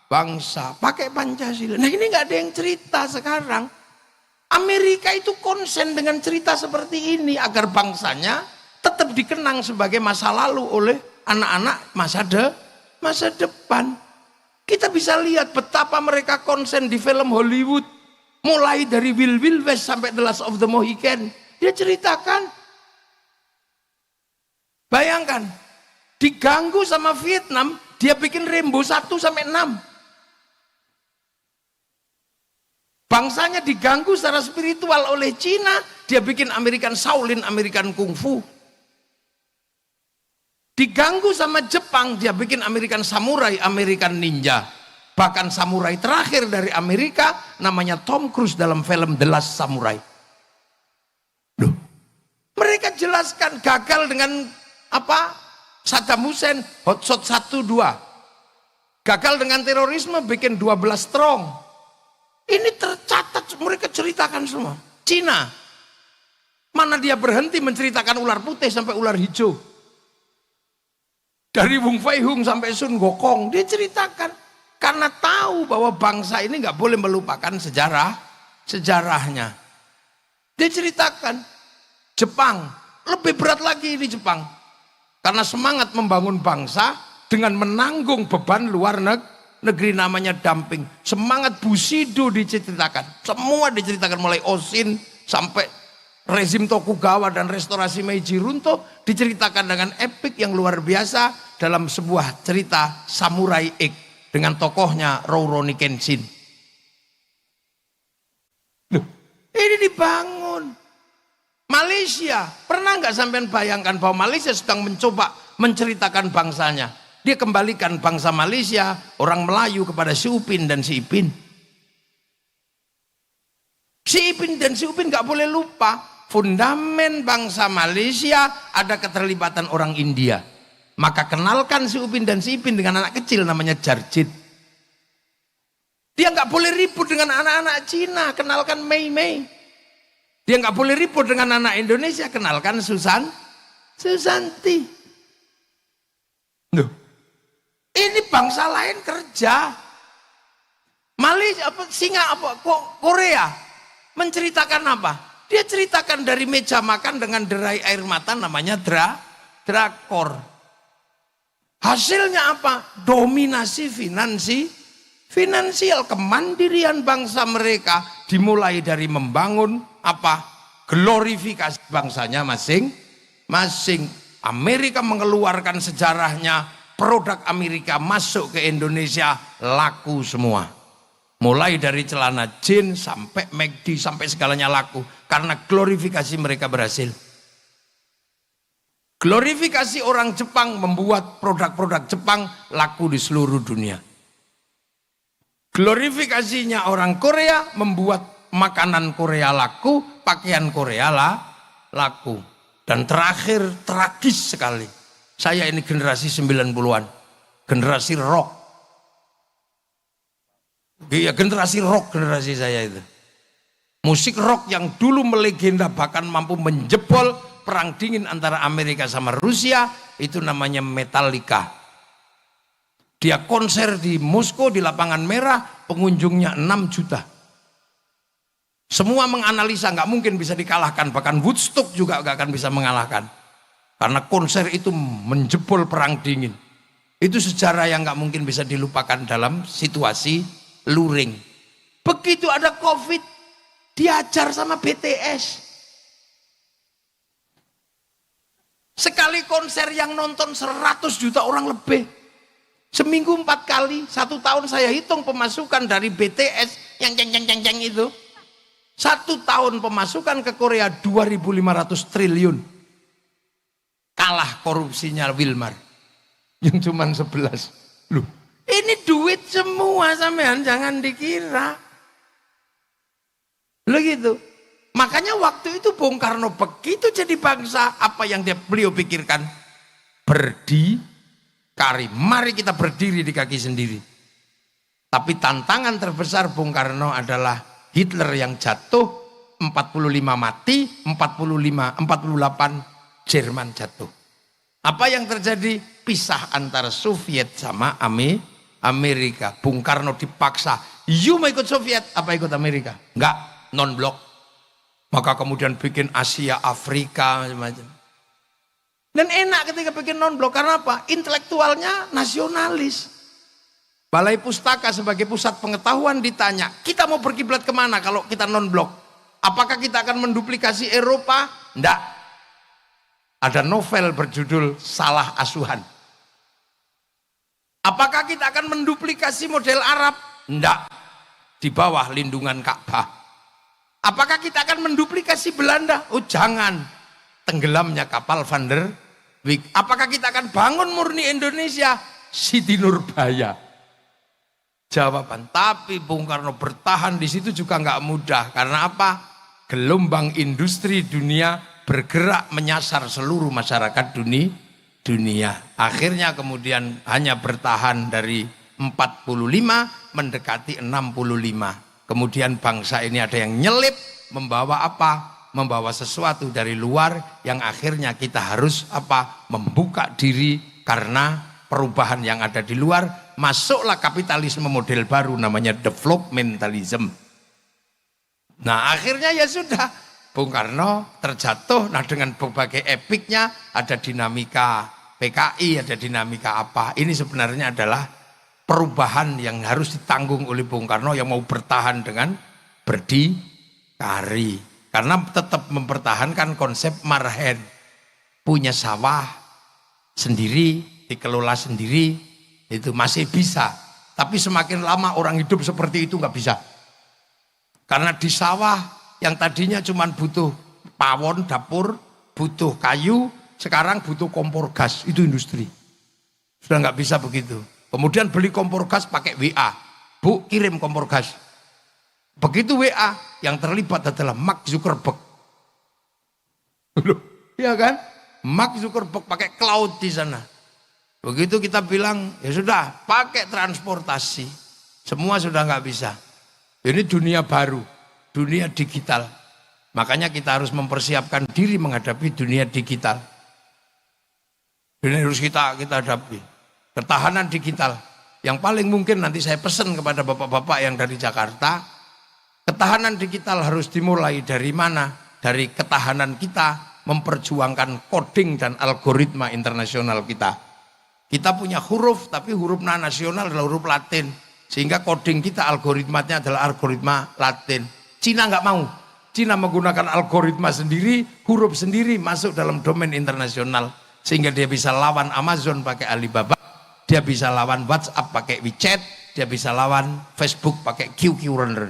Speaker 1: bangsa. Pakai Pancasila. Nah ini nggak ada yang cerita sekarang. Amerika itu konsen dengan cerita seperti ini agar bangsanya tetap dikenang sebagai masa lalu oleh anak-anak masa depan. Kita bisa lihat betapa mereka konsen di film Hollywood, mulai dari Wild West sampai The Last of the Mohican. Dia ceritakan, bayangkan, diganggu sama Vietnam, dia bikin Rambo 1 sampai 6. Bangsanya diganggu secara spiritual oleh Cina, dia bikin American Shaolin, American Kung Fu. Diganggu sama Jepang, dia bikin American Samurai, American Ninja. Bahkan samurai terakhir dari Amerika namanya Tom Cruise dalam film The Last Samurai. Duh. Mereka jelaskan gagal dengan apa? Saddam Hussein, Hot Shot 1, 2. Gagal dengan terorisme, bikin 12 strong. Ini tercatat, mereka ceritakan semua. Cina, mana dia berhenti menceritakan ular putih sampai ular hijau. Dari Wung Fei Hung sampai Sun Gokong, dia ceritakan. Karena tahu bahwa bangsa ini nggak boleh melupakan sejarahnya. Dia ceritakan, Jepang, lebih berat lagi ini Jepang. Karena semangat membangun bangsa dengan menanggung beban luar negeri namanya dumping. Semangat Bushido diceritakan. Semua diceritakan mulai Oshin sampai rezim Tokugawa dan restorasi Meiji runtuh. Diceritakan dengan epik yang luar biasa dalam sebuah cerita Samurai X dengan tokohnya Rurouni Kenshin. Loh, ini dibangun. Malaysia, pernah nggak sampean bayangkan bahwa Malaysia sedang mencoba menceritakan bangsanya? Dia kembalikan bangsa Malaysia, orang Melayu kepada si Upin dan si Ipin. Si Ipin dan si Upin nggak boleh lupa, fundamen bangsa Malaysia ada keterlibatan orang India. Maka kenalkan si Upin dan si Ipin dengan anak kecil namanya Jarjit. Dia nggak boleh ribut dengan anak-anak Cina, kenalkan Mei Mei. Dia nggak boleh ribut dengan anak Indonesia, kenalkan Susanti. Loh. Ini bangsa lain kerja. Malaysia, Korea menceritakan apa? Dia ceritakan dari meja makan dengan derai air mata namanya drakor. Hasilnya apa? Dominasi finansial, kemandirian bangsa mereka dimulai dari membangun apa? Glorifikasi bangsanya masing-masing. Amerika mengeluarkan sejarahnya. Produk Amerika masuk ke Indonesia laku semua. Mulai dari celana jeans sampai McD sampai segalanya laku. Karena glorifikasi mereka berhasil. Glorifikasi orang Jepang membuat produk-produk Jepang laku di seluruh dunia. Glorifikasinya orang Korea membuat makanan Korea laku, pakaian Korea laku. Dan terakhir, tragis sekali. Saya ini generasi 90-an, generasi rock. Iya, generasi rock generasi saya itu. Musik rock yang dulu melegenda bahkan mampu menjebol perang dingin antara Amerika sama Rusia, itu namanya Metallica. Dia konser di Moskow di Lapangan Merah, pengunjungnya 6 juta. Semua menganalisa nggak mungkin bisa dikalahkan, bahkan Woodstock juga nggak akan bisa mengalahkan. Karena konser itu menjebol perang dingin. Itu sejarah yang nggak mungkin bisa dilupakan dalam situasi luring. Begitu ada COVID, diajar sama BTS. Sekali konser yang nonton 100 juta orang lebih. Seminggu 4 kali, 1 tahun saya hitung pemasukan dari BTS yang ceng itu. 1 tahun pemasukan ke Korea 2.500 triliun. kalah korupsinya Wilmar yang cuman 11. Loh, ini duit semua sampean, jangan dikira. Loh gitu. Makanya waktu itu Bung Karno begitu jadi bangsa, apa yang beliau pikirkan? Berdikari. Mari kita berdiri di kaki sendiri. Tapi tantangan terbesar Bung Karno adalah Hitler yang jatuh, 45 mati, 48 Jerman jatuh. Apa yang terjadi? Pisah antara Soviet sama Amerika. Bung Karno dipaksa, you mau ikut Soviet apa ikut Amerika? Enggak, non-blok. Maka kemudian bikin Asia, Afrika, macam-macam. Dan enak ketika bikin non-blok, karena apa? Intelektualnya nasionalis. Balai Pustaka sebagai pusat pengetahuan ditanya, kita mau berkiblat kemana kalau kita non-blok? Apakah kita akan menduplikasi Eropa? Enggak. Ada novel berjudul Salah Asuhan. Apakah kita akan menduplikasi model Arab? Enggak. Di bawah lindungan Ka'bah. Apakah kita akan menduplikasi Belanda? Oh jangan. Tenggelamnya kapal Van der Wijk. Apakah kita akan bangun murni Indonesia? Siti Nurbaya. Jawaban. Tapi Bung Karno bertahan di situ juga nggak mudah. Karena apa? Gelombang industri dunia bergerak menyasar seluruh masyarakat dunia. Akhirnya kemudian hanya bertahan dari 45 mendekati 65. Kemudian bangsa ini ada yang nyelip, membawa apa? Membawa sesuatu dari luar yang akhirnya kita harus apa? Membuka diri karena perubahan yang ada di luar. Masuklah kapitalisme model baru namanya developmentalism. Nah akhirnya ya sudah, Bung Karno terjatuh. Nah dengan berbagai epiknya ada dinamika PKI, ada dinamika apa. Ini sebenarnya adalah perubahan yang harus ditanggung oleh Bung Karno yang mau bertahan dengan berdikari. Karena tetap mempertahankan konsep marhen. Punya sawah sendiri, dikelola sendiri, itu masih bisa. Tapi semakin lama orang hidup seperti itu nggak bisa. Karena di sawah yang tadinya cuma butuh pawon, dapur, butuh kayu, sekarang butuh kompor gas, itu industri. Sudah nggak bisa begitu. Kemudian beli kompor gas pakai WA. Bu, kirim kompor gas. Begitu WA, yang terlibat adalah Mark Zuckerberg. Loh, iya kan? Mark Zuckerberg pakai cloud di sana. Begitu kita bilang, ya sudah, pakai transportasi. Semua sudah nggak bisa. Ini dunia baru, dunia digital. Makanya kita harus mempersiapkan diri menghadapi dunia digital. Ini harus kita hadapi. Ketahanan digital. Yang paling mungkin nanti saya pesan kepada bapak-bapak yang dari Jakarta, ketahanan digital harus dimulai dari mana? Dari ketahanan kita memperjuangkan coding dan algoritma internasional kita. Kita punya huruf, tapi huruf nasional adalah huruf Latin. Sehingga coding kita, algoritmanya adalah algoritma Latin. Cina nggak mau. Cina menggunakan algoritma sendiri, huruf sendiri masuk dalam domain internasional. Sehingga dia bisa lawan Amazon pakai Alibaba, dia bisa lawan WhatsApp pakai WeChat, dia bisa lawan Facebook pakai QQ Runner.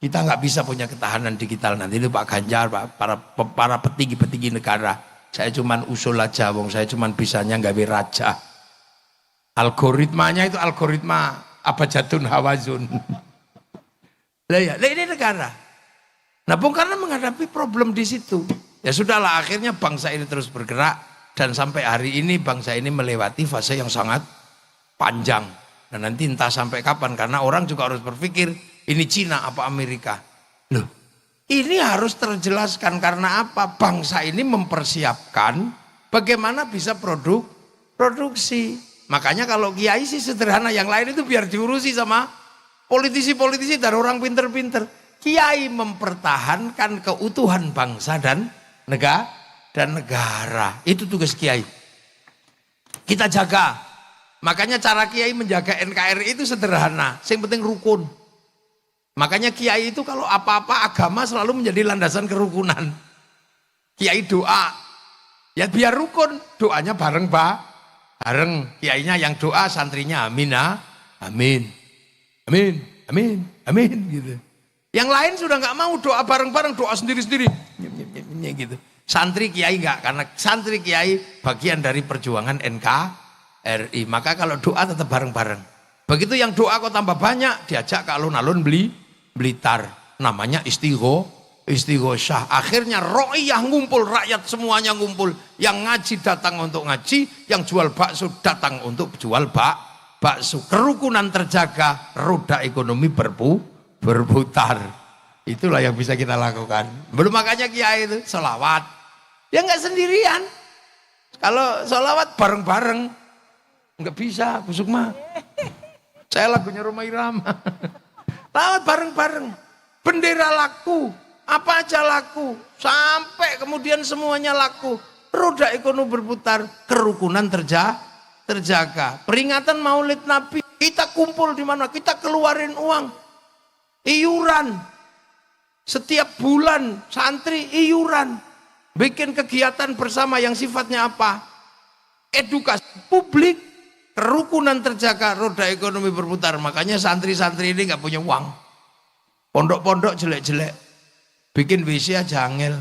Speaker 1: Kita nggak bisa punya ketahanan digital nanti. Itu Pak Ganjar, para petinggi-petinggi negara. Saya cuman usul aja, wong saya cuman bisanya gawe raja. Algoritmanya itu algoritma abjadun hawazun. Lah ya, ini negara. Nah, Bung Karno menghadapi problem di situ. Ya sudahlah, akhirnya bangsa ini terus bergerak dan sampai hari ini bangsa ini melewati fase yang sangat panjang. Dan nanti entah sampai kapan, karena orang juga harus berpikir ini Cina apa Amerika. Loh, ini harus terjelaskan karena apa? Bangsa ini mempersiapkan bagaimana bisa produksi. Makanya kalau kiai sih sederhana, yang lain itu biar diurusi sama politisi-politisi dan orang pinter-pinter. Kiai mempertahankan keutuhan bangsa dan negara. Itu tugas kiai. Kita jaga. Makanya cara kiai menjaga NKRI itu sederhana. Yang penting rukun. Makanya kiai itu kalau apa-apa agama selalu menjadi landasan kerukunan. Kiai doa. Ya biar rukun. Doanya bareng bareng. Kiainya yang doa, santrinya amin. Amin. Amin. Amin. Amin. Gitu. Yang lain sudah nggak mau doa bareng-bareng, doa sendiri-sendiri. Gitu. Santri kiai enggak, karena santri kiai bagian dari perjuangan NKRI. Maka kalau doa tetap bareng-bareng. Begitu yang doa kok tambah banyak, diajak ke alun-alun Blitar. Namanya istighosah. Akhirnya ro'iyah ngumpul, rakyat semuanya ngumpul. Yang ngaji datang untuk ngaji, yang jual bakso datang untuk jual bakso. Kerukunan terjaga, roda ekonomi berputar. Itulah yang bisa kita lakukan. Belum makanya kiai itu sholawat. Ya nggak sendirian. Kalau sholawat bareng-bareng, nggak bisa, Bu Sukma. Saya lagunya Rhoma Irama. Lawat bareng-bareng. Bendera laku. Apa aja laku. Sampai kemudian semuanya laku. Roda ekonomi berputar. Kerukunan terjaga. Peringatan Maulid Nabi. Kita kumpul di mana? Kita keluarin uang. Iuran. Setiap bulan santri iuran. Bikin kegiatan bersama yang sifatnya apa? Edukasi publik. Kerukunan terjaga, roda ekonomi berputar. Makanya santri-santri ini nggak punya uang. Pondok-pondok jelek-jelek. Bikin WC aja angel.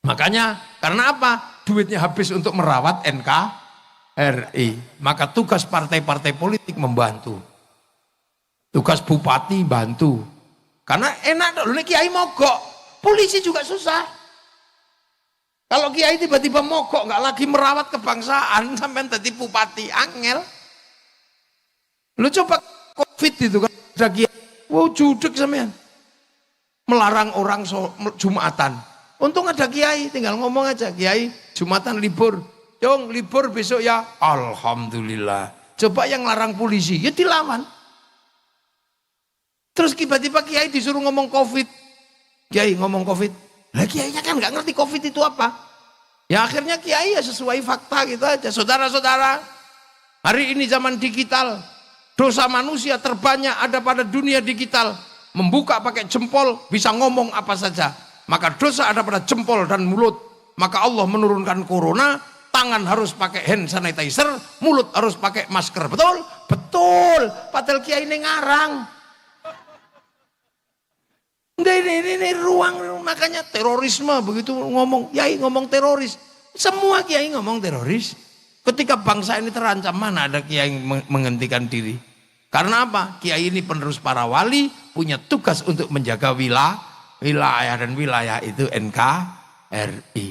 Speaker 1: Makanya karena apa? Duitnya habis untuk merawat NKRI. Maka tugas partai-partai politik membantu. Tugas bupati bantu. Karena enak dulu nih kiai mogok. Polisi juga susah. Kalau kiai tiba-tiba mogok, nggak lagi merawat kebangsaan, sampai tadi bupati angel. Lu coba COVID itu kan ada kiai, wow judek sampean, melarang orang Jumatan. Untung ada kiai, tinggal ngomong aja, kiai Jumatan libur, dong libur besok ya, alhamdulillah. Coba yang larang polisi, ya dilawan. Terus tiba-tiba kiai disuruh ngomong COVID, kiai ngomong COVID. Lah kiainya kan nggak ngerti COVID itu apa. Ya akhirnya kiai ya sesuai fakta gitu aja. Saudara-saudara, hari ini zaman digital, dosa manusia terbanyak ada pada dunia digital. Membuka pakai jempol bisa ngomong apa saja. Maka dosa ada pada jempol dan mulut. Maka Allah menurunkan corona, tangan harus pakai hand sanitizer, mulut harus pakai masker. Betul? Betul. Padahal kiai ini ngarang. Ini ruang, makanya terorisme begitu ngomong, kiai ngomong teroris, semua kiai ngomong teroris. Ketika bangsa ini terancam, mana ada kiai menghentikan diri? Karena apa? Kiai ini penerus para wali, punya tugas untuk menjaga wilayah dan wilayah itu NKRI.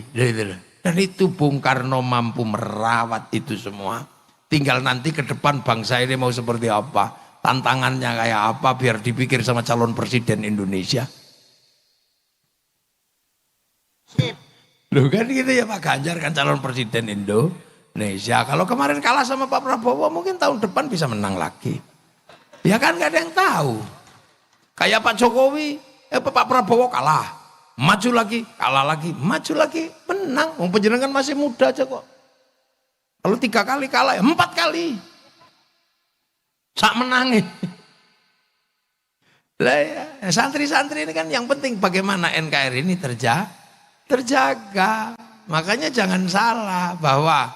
Speaker 1: Dan itu Bung Karno mampu merawat itu semua. Tinggal nanti ke depan bangsa ini mau seperti apa. Tantangannya kayak apa biar dipikir sama calon presiden Indonesia. Loh kan gitu ya Pak Ganjar kan calon presiden Indonesia. Kalau kemarin kalah sama Pak Prabowo mungkin tahun depan bisa menang lagi. Ya kan gak ada yang tahu. Kayak Pak Jokowi, Pak Prabowo kalah. Maju lagi, kalah lagi, maju lagi, menang. Wong panjenengan masih muda aja kok. Kalau 3 kali kalah ya 4 kali. Sak menangin. Lah ya, santri-santri ini kan yang penting bagaimana NKRI ini terjaga. Makanya jangan salah bahwa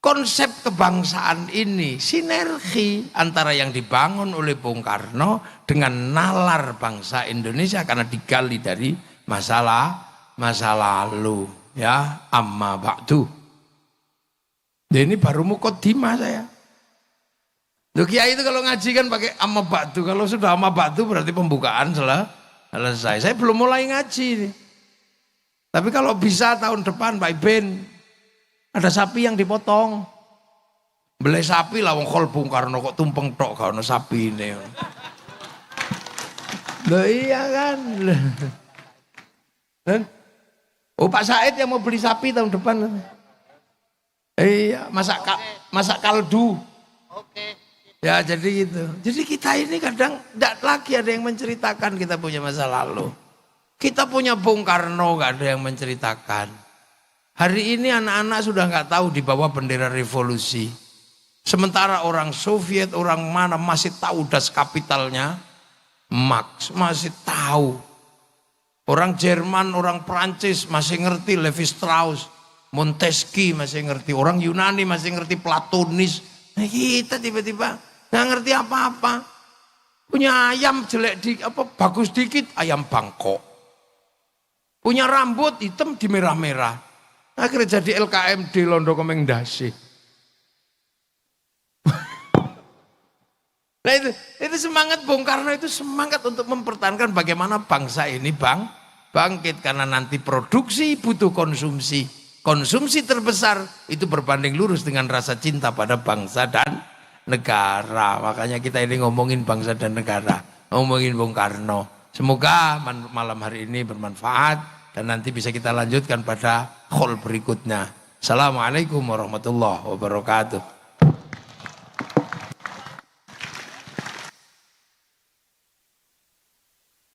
Speaker 1: konsep kebangsaan ini sinergi antara yang dibangun oleh Bung Karno dengan nalar bangsa Indonesia karena digali dari masa lalu ya, amma ba'du. Ini baru mukaddimah saya. Loh kiai itu kalau ngaji kan pakai amma ba'du. Kalau sudah amma ba'du berarti pembukaan selesai. Saya belum mulai ngaji nih. Tapi kalau bisa tahun depan Pak Iben ada sapi yang dipotong. Beli sapi lah wong khol Bung Karno kok tumpeng tok gak ono sapi ini. Loh iya kan. Oh Pak Said yang mau beli sapi tahun depan. Iya, masak kaldu. Oke. Ya jadi gitu. Jadi kita ini kadang tidak lagi ada yang menceritakan kita punya masa lalu. Kita punya Bung Karno gak ada yang menceritakan. Hari ini anak-anak sudah gak tahu di bawah bendera revolusi. Sementara orang Soviet, orang mana masih tahu das kapitalnya. Marx masih tahu. Orang Jerman, orang Prancis masih ngerti Levi Strauss. Montesquieu masih ngerti. Orang Yunani masih ngerti Platonis. Nah, kita tiba-tiba nggak ngerti apa-apa. Punya ayam jelek bagus dikit ayam Bangkok. Punya rambut hitam di merah-merah. Akhirnya jadi LKMD Londo Komeng Dasi. Nah itu semangat Bung Karno, itu semangat untuk mempertahankan bagaimana bangsa ini bangkit. Karena nanti produksi butuh konsumsi. Konsumsi terbesar itu berbanding lurus dengan rasa cinta pada bangsa dan negara. Makanya kita ini ngomongin bangsa dan negara, ngomongin Bung Karno. Semoga malam hari ini bermanfaat dan nanti bisa kita lanjutkan pada call berikutnya. Assalamualaikum warahmatullahi wabarakatuh.